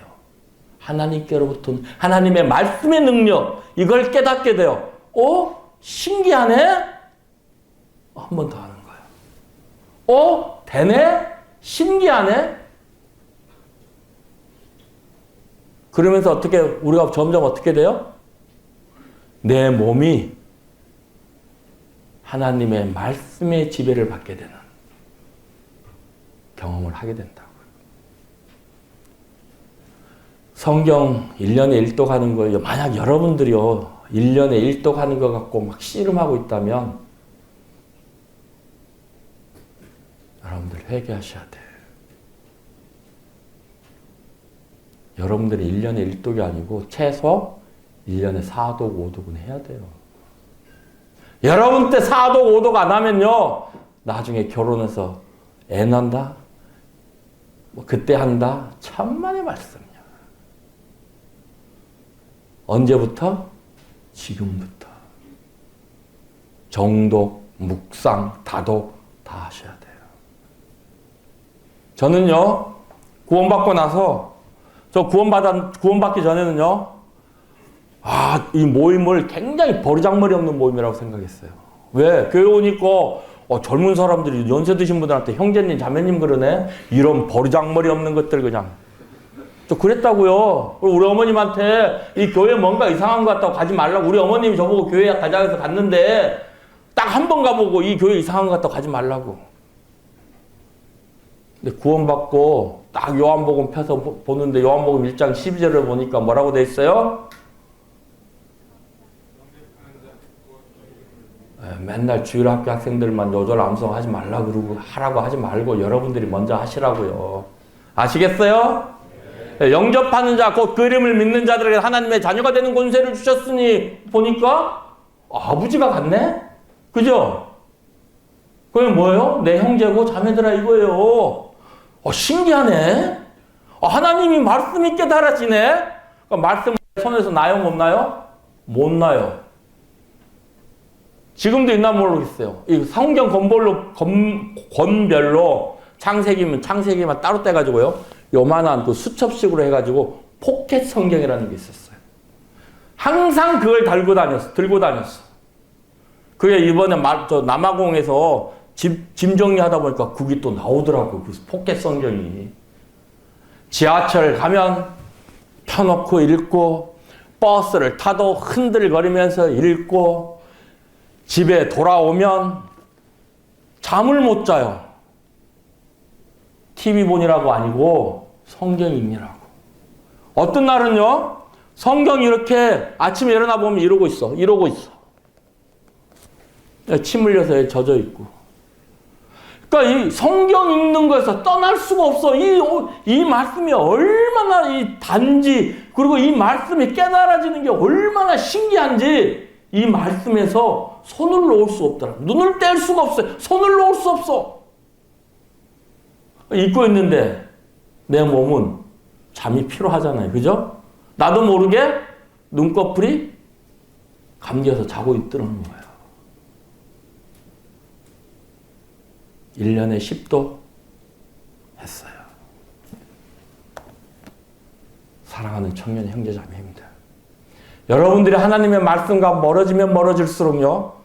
하나님께로부터 오는 하나님의 말씀의 능력, 이걸 깨닫게 돼요. 신기하네? 한 번 더 하는 거예요. 되네? 신기하네? 그러면서 어떻게, 우리가 점점 어떻게 돼요? 내 몸이 하나님의 말씀의 지배를 받게 되는 경험을 하게 된다고요. 성경 1년에 1독 하는 거예요. 만약 여러분들이요, 1년에 1독 하는 거 갖고 막 씨름하고 있다면 여러분들 회개하셔야 돼요. 여러분들이 1년에 1독이 아니고 최소 1년에 4독, 5독은 해야 돼요. 여러분 때 4독, 5독 안 하면요, 나중에 결혼해서 애 낳는다? 그때 한다? 천만의 말씀이야. 언제부터? 지금부터. 정독, 묵상, 다독 다 하셔야 돼요. 저는요, 구원받고 나서, 구원받기 전에는요, 이 모임을 굉장히 버르장머리 없는 모임이라고 생각했어요. 왜? 교회 오니까 젊은 사람들이 연세 드신 분들한테 형제님, 자매님 그러네? 이런 버르장머리 없는 것들 그냥. 저 그랬다고요. 우리 어머님한테 이 교회 뭔가 이상한 것 같다고 가지 말라고. 우리 어머님이 저보고 교회 가자 해서 갔는데 딱 한 번 가보고 이 교회 이상한 것 같다고 가지 말라고. 근데 구원받고 딱 요한복음 펴서 보는데 요한복음 1장 12절을 보니까 뭐라고 돼 있어요? 맨날 주일학교 학생들만 요절 암송하지 말라 그러고 하라고 하지 말고 여러분들이 먼저 하시라고요. 아시겠어요? 영접하는 자, 곧 그 이름을 믿는 자들에게 하나님의 자녀가 되는 권세를 주셨으니 보니까 아버지가 같네? 그죠? 그게 뭐예요? 내 형제고 자매들아 이거예요. 신기하네? 하나님이 말씀이 깨달아지네? 말씀 손에서 나요? 못 나요? 못 나요. 지금도 있나 모르겠어요. 이 성경 권별로 창세기만 따로 떼가지고요. 요만한 그 수첩식으로 해가지고 포켓 성경이라는 게 있었어요. 항상 그걸 들고 다녔어. 그게 이번에 남아공에서 짐 정리하다 보니까 그게 또 나오더라고. 그 포켓 성경이. 지하철 가면 펴놓고 읽고, 버스를 타도 흔들거리면서 읽고, 집에 돌아오면 잠을 못 자요. TV 보느라고 아니고 성경 읽느라고. 어떤 날은요, 성경이 이렇게 아침에 일어나 보면 이러고 있어. 침 흘려서 젖어 있고. 그러니까 이 성경 읽는 거에서 떠날 수가 없어. 이 말씀이 얼마나 이 단지, 그리고 이 말씀이 깨달아지는 게 얼마나 신기한지 이 말씀에서 손을 놓을 수 없더라. 눈을 뗄 수가 없어요. 손을 놓을 수 없어. 읽고 있는데 내 몸은 잠이 필요하잖아요. 그죠? 나도 모르게 눈꺼풀이 감겨서 자고 있더라는 거예요. 1년에 10도 했어요. 사랑하는 청년 형제자매입니다. 여러분들이 하나님의 말씀과 멀어지면 멀어질수록요,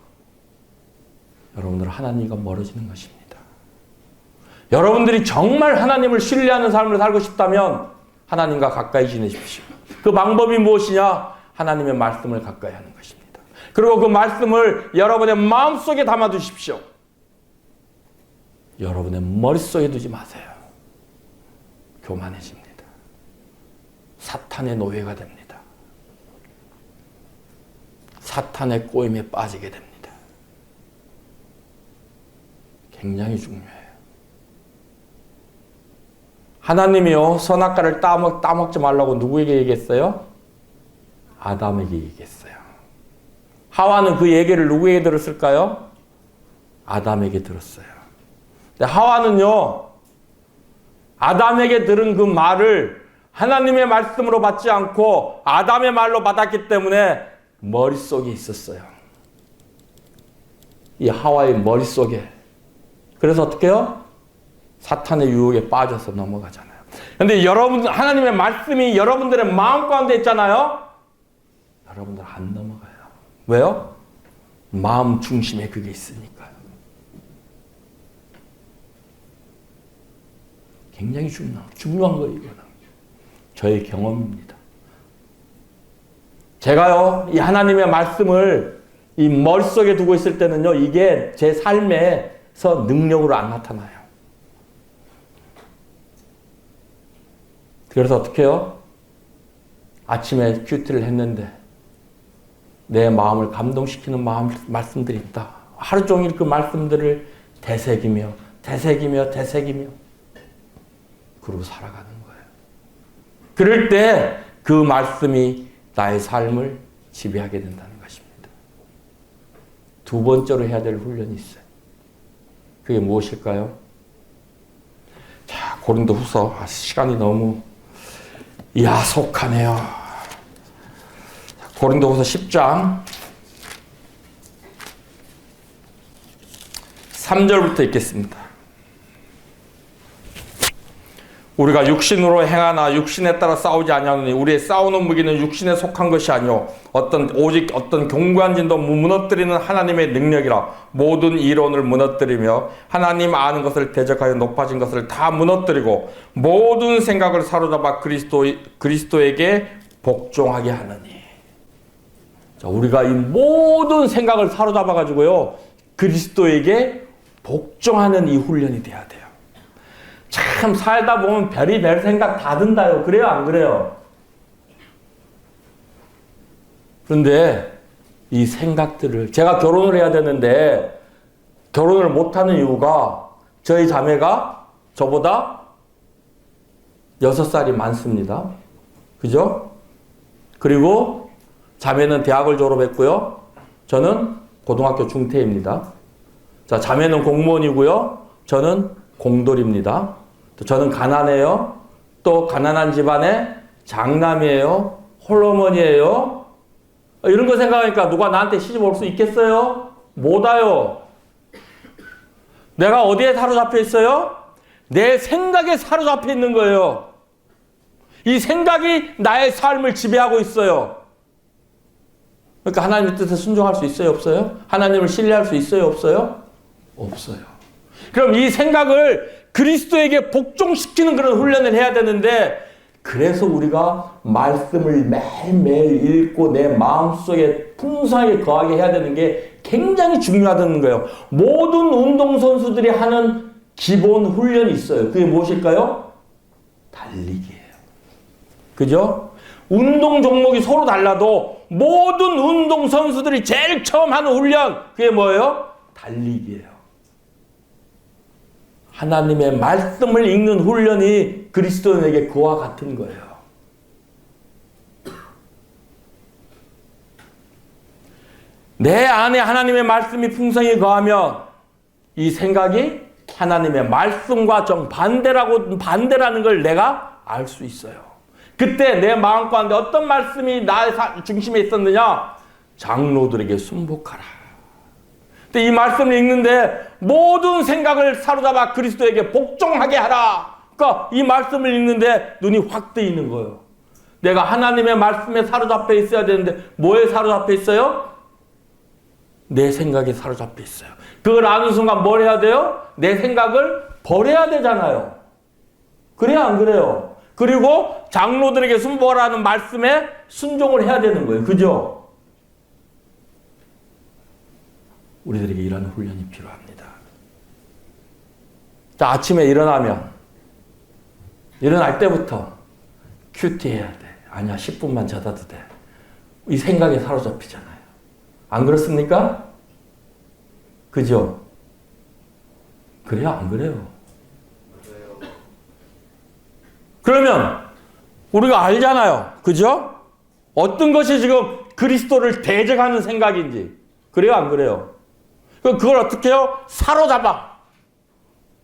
여러분들은 하나님과 멀어지는 것입니다. 여러분들이 정말 하나님을 신뢰하는 삶을 살고 싶다면 하나님과 가까이 지내십시오. 그 방법이 무엇이냐? 하나님의 말씀을 가까이 하는 것입니다. 그리고 그 말씀을 여러분의 마음속에 담아두십시오. 여러분의 머릿속에 두지 마세요. 교만해집니다. 사탄의 노예가 됩니다. 사탄의 꼬임에 빠지게 됩니다. 굉장히 중요해요. 하나님이요, 선악과를 따먹지 말라고 누구에게 얘기했어요? 아담에게 얘기했어요. 하와는 그 얘기를 누구에게 들었을까요? 아담에게 들었어요. 근데 하와는요, 아담에게 들은 그 말을 하나님의 말씀으로 받지 않고 아담의 말로 받았기 때문에 머릿속에 있었어요. 이 하와의 머릿속에. 그래서 어떻게 해요? 사탄의 유혹에 빠져서 넘어가잖아요. 근데 여러분, 하나님의 말씀이 여러분들의 마음 가운데 있잖아요. 여러분들 안 넘어가요. 왜요? 마음 중심에 그게 있으니까요. 굉장히 중요한 거예요, 이거는. 저의 경험입니다. 제가요, 이 하나님의 말씀을 이 머릿속에 두고 있을 때는요, 이게 제 삶에서 능력으로 안 나타나요. 그래서 어떻게 해요? 아침에 큐티를 했는데 내 마음을 감동시키는 말씀들이 있다. 하루 종일 그 말씀들을 되새기며 그러고 살아가는 거예요. 그럴 때 그 말씀이 나의 삶을 지배하게 된다는 것입니다. 두 번째로 해야 될 훈련이 있어요. 그게 무엇일까요? 자, 고린도후서. 시간이 너무 야속하네요. 고린도후서 10장 3절부터 읽겠습니다. 우리가 육신으로 행하나 육신에 따라 싸우지 아니하노니 우리의 싸우는 무기는 육신에 속한 것이 아니요 오직 어떤 견고한 진도 무너뜨리는 하나님의 능력이라. 모든 이론을 무너뜨리며 하나님 아는 것을 대적하여 높아진 것을 다 무너뜨리고 모든 생각을 사로잡아 그리스도에게 복종하게 하느니. 자, 우리가 이 모든 생각을 사로잡아 가지고요, 그리스도에게 복종하는 이 훈련이 돼야 돼요. 참 살다 보면 별의별 생각 다 든다요. 그래요, 안 그래요? 그런데 이 생각들을, 제가 결혼을 해야 되는데 결혼을 못하는 이유가 저희 자매가 저보다 6살이 많습니다. 그죠? 그리고 자매는 대학을 졸업했고요. 저는 고등학교 중퇴입니다. 자, 자매는 공무원이고요. 저는 공돌입니다. 저는 가난해요. 또 가난한 집안의 장남이에요. 홀어머니예요. 이런 거 생각하니까 누가 나한테 시집 올 수 있겠어요? 못 와요. 내가 어디에 사로잡혀 있어요? 내 생각에 사로잡혀 있는 거예요. 이 생각이 나의 삶을 지배하고 있어요. 그러니까 하나님의 뜻에 순종할 수 있어요? 없어요? 하나님을 신뢰할 수 있어요? 없어요? 없어요. 그럼 이 생각을 그리스도에게 복종시키는 그런 훈련을 해야 되는데, 그래서 우리가 말씀을 매일매일 읽고 내 마음속에 풍성하게 거하게 해야 되는 게 굉장히 중요하다는 거예요. 모든 운동선수들이 하는 기본 훈련이 있어요. 그게 무엇일까요? 달리기예요. 그죠? 운동 종목이 서로 달라도 모든 운동선수들이 제일 처음 하는 훈련, 그게 뭐예요? 달리기예요. 하나님의 말씀을 읽는 훈련이 그리스도인에게 그와 같은 거예요. 내 안에 하나님의 말씀이 풍성히 거하면 이 생각이 하나님의 말씀과 반대라는 걸 내가 알 수 있어요. 그때 내 마음 가운데 어떤 말씀이 나의 중심에 있었느냐? 장로들에게 순복하라. 근데 이 말씀을 읽는데 모든 생각을 사로잡아 그리스도에게 복종하게 하라. 그러니까 이 말씀을 읽는데 눈이 확 뜨이는 거예요. 내가 하나님의 말씀에 사로잡혀 있어야 되는데 뭐에 사로잡혀 있어요? 내 생각에 사로잡혀 있어요. 그걸 아는 순간 뭘 해야 돼요? 내 생각을 버려야 되잖아요. 그래요, 안 그래요? 그리고 장로들에게 순복하라는 말씀에 순종을 해야 되는 거예요. 그죠? 우리들에게 이런 훈련이 필요합니다. 자, 아침에 일어날 때부터 큐티해야 돼. 아니야, 10분만 자다도 돼. 이 생각에 사로잡히잖아요. 안 그렇습니까? 그죠? 그래요, 안 그래요? 그러면 우리가 알잖아요. 그죠? 어떤 것이 지금 그리스도를 대적하는 생각인지. 그래요, 안 그래요? 그걸 어떻게 해요? 사로잡아.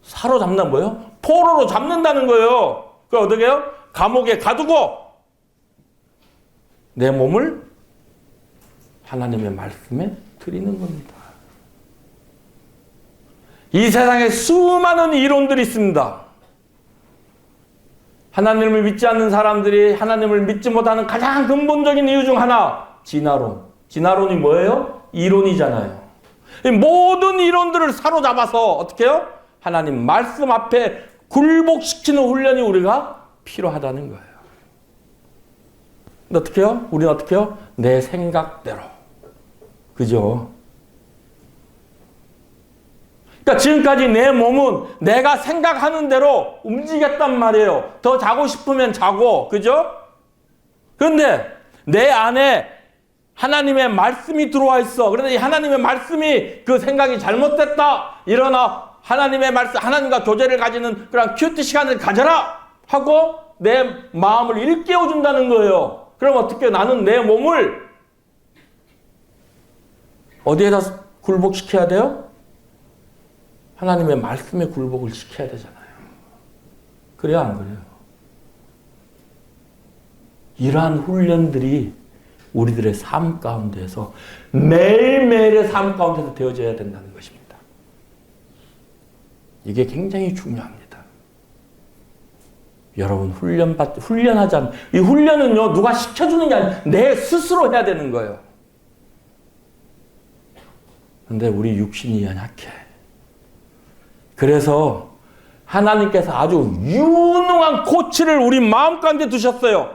사로잡는 뭐예요? 포로로 잡는다는 거예요. 그걸 어떻게 해요? 감옥에 가두고 내 몸을 하나님의 말씀에 드리는 겁니다. 이 세상에 수많은 이론들이 있습니다. 하나님을 믿지 않는 사람들이 하나님을 믿지 못하는 가장 근본적인 이유 중 하나, 진화론. 진화론이 뭐예요? 이론이잖아요. 모든 이론들을 사로잡아서 어떻게 해요? 하나님 말씀 앞에 굴복시키는 훈련이 우리가 필요하다는 거예요. 근데 어떻게 해요? 우리는 어떻게 해요? 내 생각대로. 그죠? 그러니까 지금까지 내 몸은 내가 생각하는 대로 움직였단 말이에요. 더 자고 싶으면 자고, 그죠? 그런데 내 안에 하나님의 말씀이 들어와 있어. 그런데 이 하나님의 말씀이 그 생각이 잘못됐다. 일어나 하나님의 말씀, 하나님과 교제를 가지는 그런 큐티 시간을 가져라 하고 내 마음을 일깨워 준다는 거예요. 그럼 어떻게 나는 내 몸을 어디에다 굴복시켜야 돼요? 하나님의 말씀에 굴복을 시켜야 되잖아요. 그래요, 안 그래요? 이러한 훈련들이 우리들의 삶 가운데서 매일매일의 삶 가운데서 되어져야 된다는 것입니다. 이게 굉장히 중요합니다. 여러분 훈련하지 않는 이 훈련은요 누가 시켜주는 게 아니라 내 스스로 해야 되는 거예요. 근데 우리 육신이 연약해. 그래서 하나님께서 아주 유능한 코치를 우리 마음 가운데 두셨어요.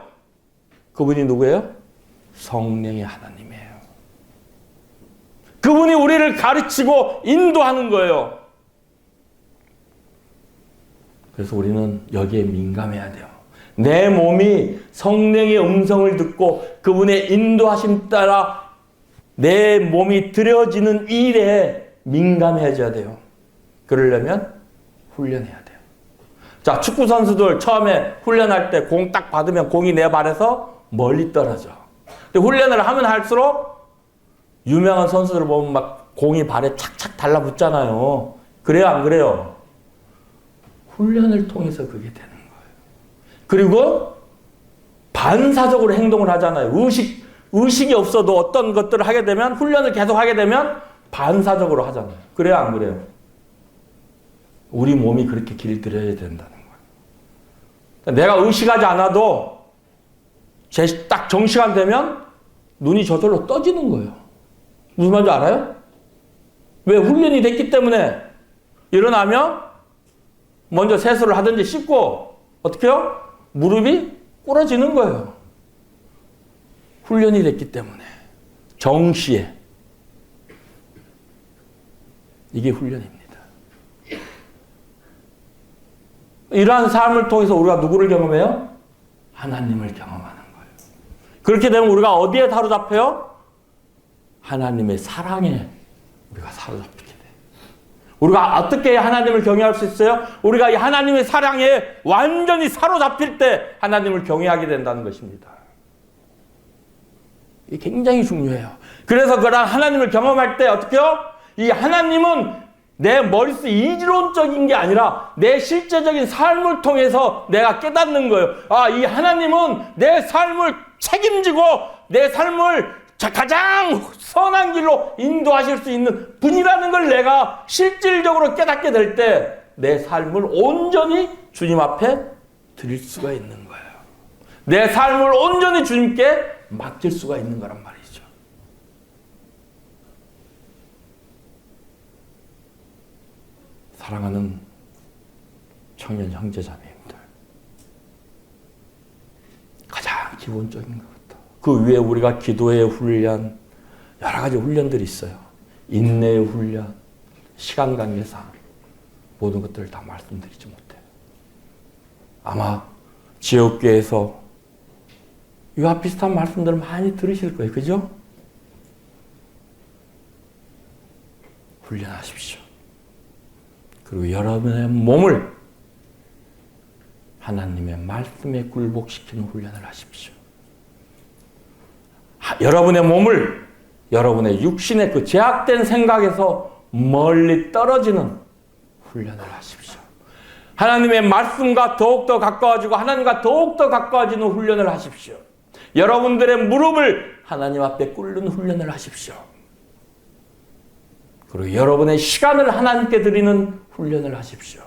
그분이 누구예요? 성령의 하나님이에요. 그분이 우리를 가르치고 인도하는 거예요. 그래서 우리는 여기에 민감해야 돼요. 내 몸이 성령의 음성을 듣고 그분의 인도하심 따라 내 몸이 드려지는 일에 민감해져야 돼요. 그러려면 훈련해야 돼요. 자, 축구 선수들 처음에 훈련할 때 공 딱 받으면 공이 내 발에서 멀리 떨어져. 근데 훈련을 하면 할수록 유명한 선수들 보면 막 공이 발에 착착 달라붙잖아요. 그래요, 안 그래요? 훈련을 통해서 그게 되는 거예요. 그리고 반사적으로 행동을 하잖아요. 의식이 없어도 어떤 것들을 하게 되면 훈련을 계속 하게 되면 반사적으로 하잖아요. 그래요, 안 그래요? 우리 몸이 그렇게 길들여야 된다는 거예요. 내가 의식하지 않아도 딱 정시간 되면 눈이 저절로 떠지는 거예요. 무슨 말인지 알아요? 왜? 훈련이 됐기 때문에. 일어나면 먼저 세수를 하든지 씻고 어떻게 해요? 무릎이 꿇어지는 거예요. 훈련이 됐기 때문에. 정시에. 이게 훈련입니다. 이러한 삶을 통해서 우리가 누구를 경험해요? 하나님을 경험하는 거예요. 그렇게 되면 우리가 어디에 사로잡혀요? 하나님의 사랑에 우리가 사로잡히게 돼요. 우리가 어떻게 하나님을 경외할 수 있어요? 우리가 이 하나님의 사랑에 완전히 사로잡힐 때 하나님을 경외하게 된다는 것입니다. 이게 굉장히 중요해요. 그래서 그런 하나님을 경험할 때 어떻게 해요? 이 하나님은 내 머릿속 이지론적인 게 아니라 내 실제적인 삶을 통해서 내가 깨닫는 거예요. 아, 이 하나님은 내 삶을 책임지고 내 삶을 가장 선한 길로 인도하실 수 있는 분이라는 걸 내가 실질적으로 깨닫게 될 때 내 삶을 온전히 주님 앞에 드릴 수가 있는 거예요. 내 삶을 온전히 주님께 맡길 수가 있는 거란 말이죠. 사랑하는 청년 형제자매입니다. 가장 기본적인 것부터 그 위에 우리가 기도의 훈련, 여러 가지 훈련들이 있어요. 인내의 훈련, 시간 관계상 모든 것들을 다 말씀드리지 못해요. 아마 지역교회에서 이와 비슷한 말씀들을 많이 들으실 거예요. 그죠? 훈련하십시오. 그리고 여러분의 몸을 하나님의 말씀에 굴복시키는 훈련을 하십시오. 여러분의 몸을 여러분의 육신의 그 제약된 생각에서 멀리 떨어지는 훈련을 하십시오. 하나님의 말씀과 더욱더 가까워지고 하나님과 더욱더 가까워지는 훈련을 하십시오. 여러분들의 무릎을 하나님 앞에 꿇는 훈련을 하십시오. 그리고 여러분의 시간을 하나님께 드리는 훈련을 하십시오.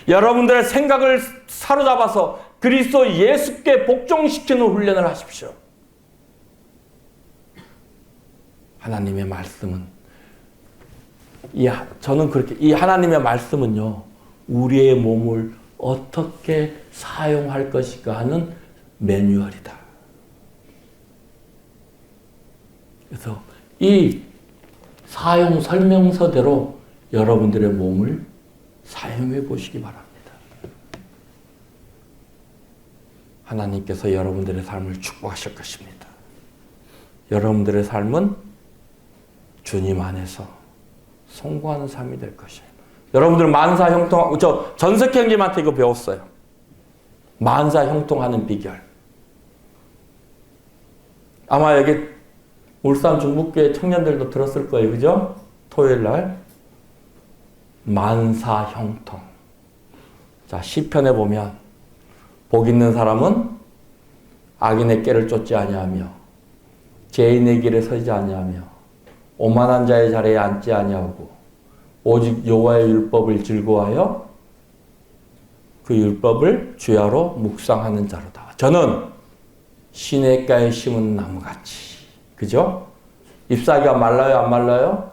여러분들의 생각을 사로잡아서 그리스도 예수께 복종시키는 훈련을 하십시오. 하나님의 말씀은 저는 그렇게 이 하나님의 말씀은요, 우리의 몸을 어떻게 사용할 것인가 하는 매뉴얼이다. 그래서 이 사용 설명서대로 여러분들의 몸을 사용해 보시기 바랍니다. 하나님께서 여러분들의 삶을 축복하실 것입니다. 여러분들의 삶은 주님 안에서 성공하는 삶이 될 것이에요. 여러분들 만사 형통하고, 저 전석희 형님한테 이거 배웠어요. 만사 형통하는 비결. 아마 여기 울산 중북교회 청년들도 들었을 거예요. 그죠? 토요일 날. 만사 형통. 자, 시편에 보면 복 있는 사람은 악인의 꾀를 쫓지 아니하며 죄인의 길에 서지 아니하며 오만한 자의 자리에 앉지 아니하고 오직 여호와의 율법을 즐거워하여 그 율법을 주야로 묵상하는 자로다. 저는 시냇가에 심은 나무같이. 그죠? 잎사귀가 말라요? 안 말라요?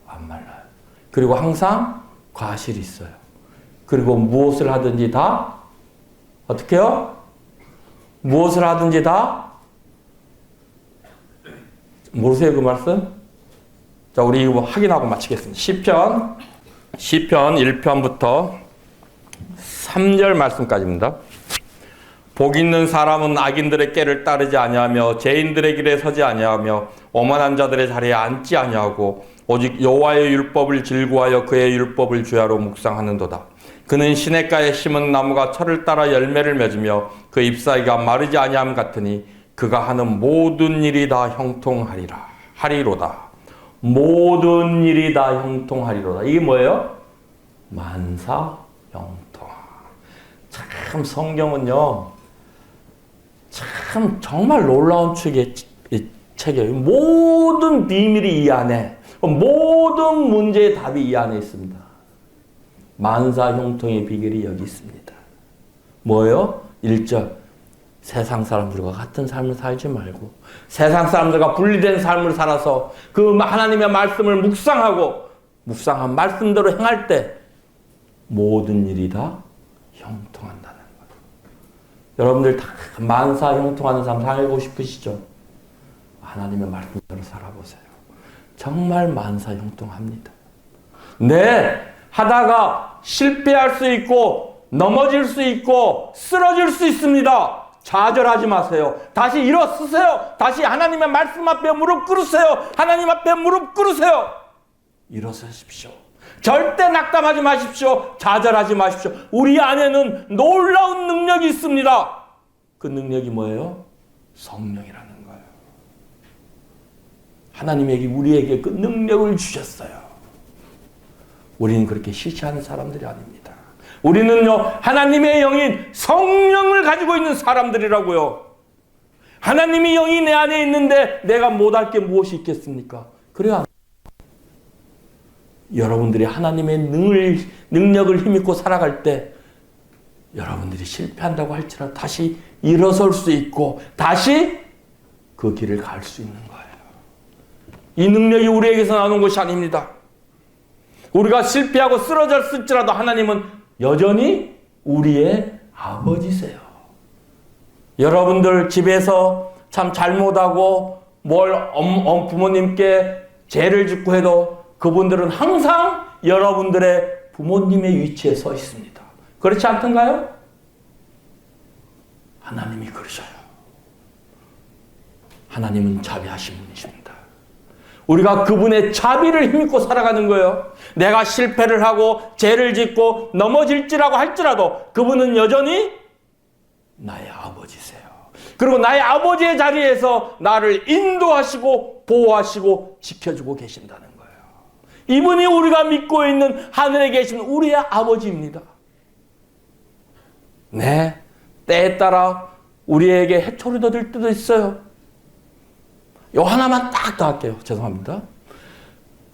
안 말라요. 그리고 항상 과실이 있어요. 그리고 무엇을 하든지 다 어떻게 해요? 무엇을 하든지 다 모르세요 그 말씀? 자, 우리 이거 확인하고 마치겠습니다. 시편 1편부터 3절 말씀까지입니다. 복 있는 사람은 악인들의 꾀를 따르지 아니하며 죄인들의 길에 서지 아니하며 오만한 자들의 자리에 앉지 아니하고 오직 여호와의 율법을 즐거워하여 그의 율법을 주야로 묵상하는도다. 그는 시냇가에 심은 나무가 철을 따라 열매를 맺으며 그 잎사귀가 마르지 아니함 같으니 그가 하는 모든 일이 다 하리로다. 모든 일이 다 형통하리로다. 이게 뭐예요? 만사 형통. 참 성경은요, 참 정말 놀라운 책이에요. 모든 비밀이 이 안에, 모든 문제의 답이 이 안에 있습니다. 만사 형통의 비결이 여기 있습니다. 뭐예요? 1절. 세상 사람들과 같은 삶을 살지 말고 세상 사람들과 분리된 삶을 살아서 그 하나님의 말씀을 묵상한 말씀대로 행할 때 모든 일이 다 형통한다는 거예요. 여러분들 다 만사 형통하는 삶 살고 싶으시죠? 하나님의 말씀대로 살아보세요. 정말 만사 형통합니다. 네, 하다가 실패할 수 있고 넘어질 수 있고 쓰러질 수 있습니다. 좌절하지 마세요. 다시 일어서세요. 다시 하나님의 말씀 앞에 무릎 꿇으세요. 하나님 앞에 무릎 꿇으세요. 일어서십시오. 절대 낙담하지 마십시오. 좌절하지 마십시오. 우리 안에는 놀라운 능력이 있습니다. 그 능력이 뭐예요? 성령이라는 거예요. 하나님에게 우리에게 그 능력을 주셨어요. 우리는 그렇게 시시하는 사람들이 아닙니다. 우리는요, 하나님의 영인 성령을 가지고 있는 사람들이라고요. 하나님의 영이 내 안에 있는데 내가 못할 게 무엇이 있겠습니까? 그래야 여러분들이 하나님의 능력을 힘입고 살아갈 때 여러분들이 실패한다고 할지라도 다시 일어설 수 있고 다시 그 길을 갈 수 있는 거예요. 이 능력이 우리에게서 나오는 것이 아닙니다. 우리가 실패하고 쓰러졌을지라도 하나님은 여전히 우리의 아버지세요. 여러분들 집에서 참 잘못하고 부모님께 죄를 짓고 해도 그분들은 항상 여러분들의 부모님의 위치에 서 있습니다. 그렇지 않던가요? 하나님이 그러셔요. 하나님은 자비하신 분이십니다. 우리가 그분의 자비를 힘입고 살아가는 거예요. 내가 실패를 하고 죄를 짓고 넘어질지라고 할지라도 그분은 여전히 나의 아버지세요. 그리고 나의 아버지의 자리에서 나를 인도하시고 보호하시고 지켜주고 계신다는 거예요. 이분이 우리가 믿고 있는 하늘에 계신 우리의 아버지입니다. 네, 때에 따라 우리에게 해초리도 들 때도 있어요. 요 하나만 딱 더 할게요. 죄송합니다.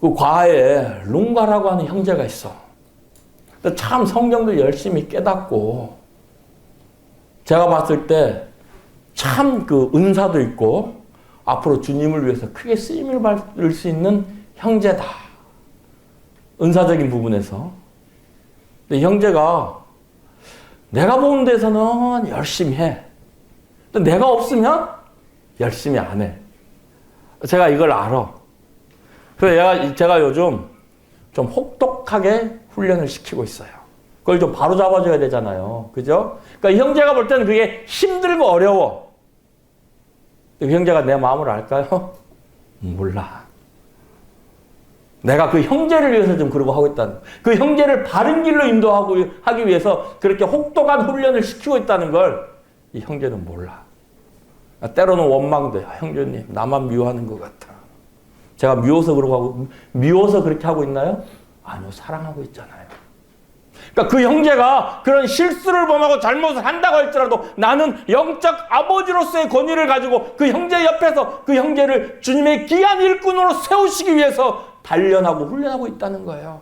그 과에 룽가라고 하는 형제가 있어. 참 성경들 열심히 깨닫고 제가 봤을 때 참 그 은사도 있고 앞으로 주님을 위해서 크게 쓰임을 받을 수 있는 형제다. 은사적인 부분에서. 근데 형제가 내가 보는 데서는 열심히 해. 근데 내가 없으면 열심히 안 해. 제가 이걸 알아. 그래서 제가 요즘 좀 혹독하게 훈련을 시키고 있어요. 그걸 좀 바로 잡아줘야 되잖아요. 그죠? 그러니까 형제가 볼 때는 그게 힘들고 어려워. 그 형제가 내 마음을 알까요? 몰라. 내가 그 형제를 위해서 좀 그러고 하고 있다는, 그 형제를 바른 길로 인도하고 하기 위해서 그렇게 혹독한 훈련을 시키고 있다는 걸 이 형제는 몰라. 때로는 원망돼. 형제님, 나만 미워하는 것 같아. 제가 미워서 그러고 하고, 미워서 그렇게 하고 있나요? 아니요, 사랑하고 있잖아요. 그러니까 그 형제가 그런 실수를 범하고 잘못을 한다고 할지라도 나는 영적 아버지로서의 권위를 가지고 그 형제 옆에서 그 형제를 주님의 귀한 일꾼으로 세우시기 위해서 단련하고 훈련하고 있다는 거예요.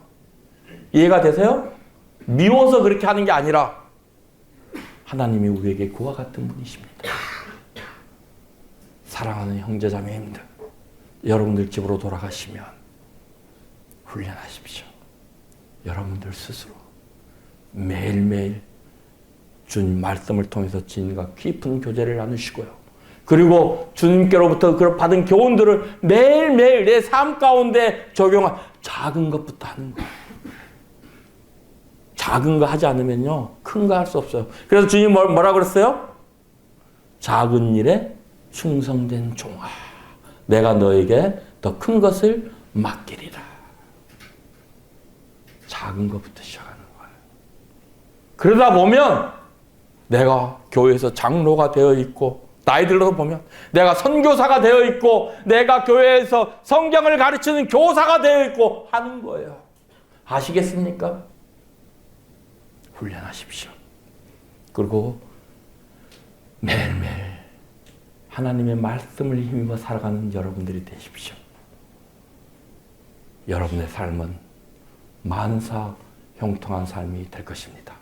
이해가 되세요? 미워서 그렇게 하는 게 아니라 하나님이 우리에게 그와 같은 분이십니다. 사랑하는 형제자매님들, 여러분들 집으로 돌아가시면 훈련하십시오. 여러분들 스스로 매일매일 주님 말씀을 통해서 주님과 깊은 교제를 나누시고요. 그리고 주님께로부터 그런 받은 교훈들을 매일매일 내 삶 가운데 적용한 작은 것부터 하는 거예요. 작은 거 하지 않으면요, 큰 거 할 수 없어요. 그래서 주님 뭐라 그랬어요? 작은 일에 충성된 종아, 내가 너에게 더 큰 것을 맡기리라. 작은 것부터 시작하는 거예요. 그러다 보면 내가 교회에서 장로가 되어 있고, 나이 들어서 보면 내가 선교사가 되어 있고, 내가 교회에서 성경을 가르치는 교사가 되어 있고 하는 거예요. 아시겠습니까? 훈련하십시오. 그리고 매일매일 하나님의 말씀을 힘입어 살아가는 여러분들이 되십시오. 여러분의 삶은 만사 형통한 삶이 될 것입니다.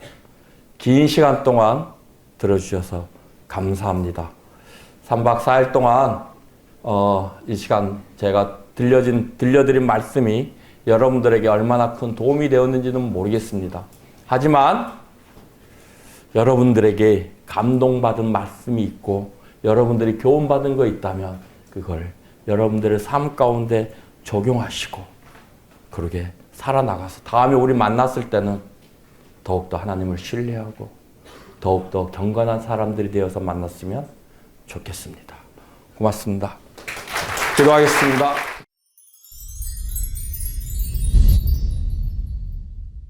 긴 시간 동안 들어주셔서 감사합니다. 3박 4일 동안 이 시간 제가 들려드린 말씀이 여러분들에게 얼마나 큰 도움이 되었는지는 모르겠습니다. 하지만 여러분들에게 감동받은 말씀이 있고 여러분들이 교훈받은 거 있다면 그걸 여러분들의 삶 가운데 적용하시고 그러게 살아나가서 다음에 우리 만났을 때는 더욱더 하나님을 신뢰하고 더욱더 경건한 사람들이 되어서 만났으면 좋겠습니다. 고맙습니다. 기도하겠습니다.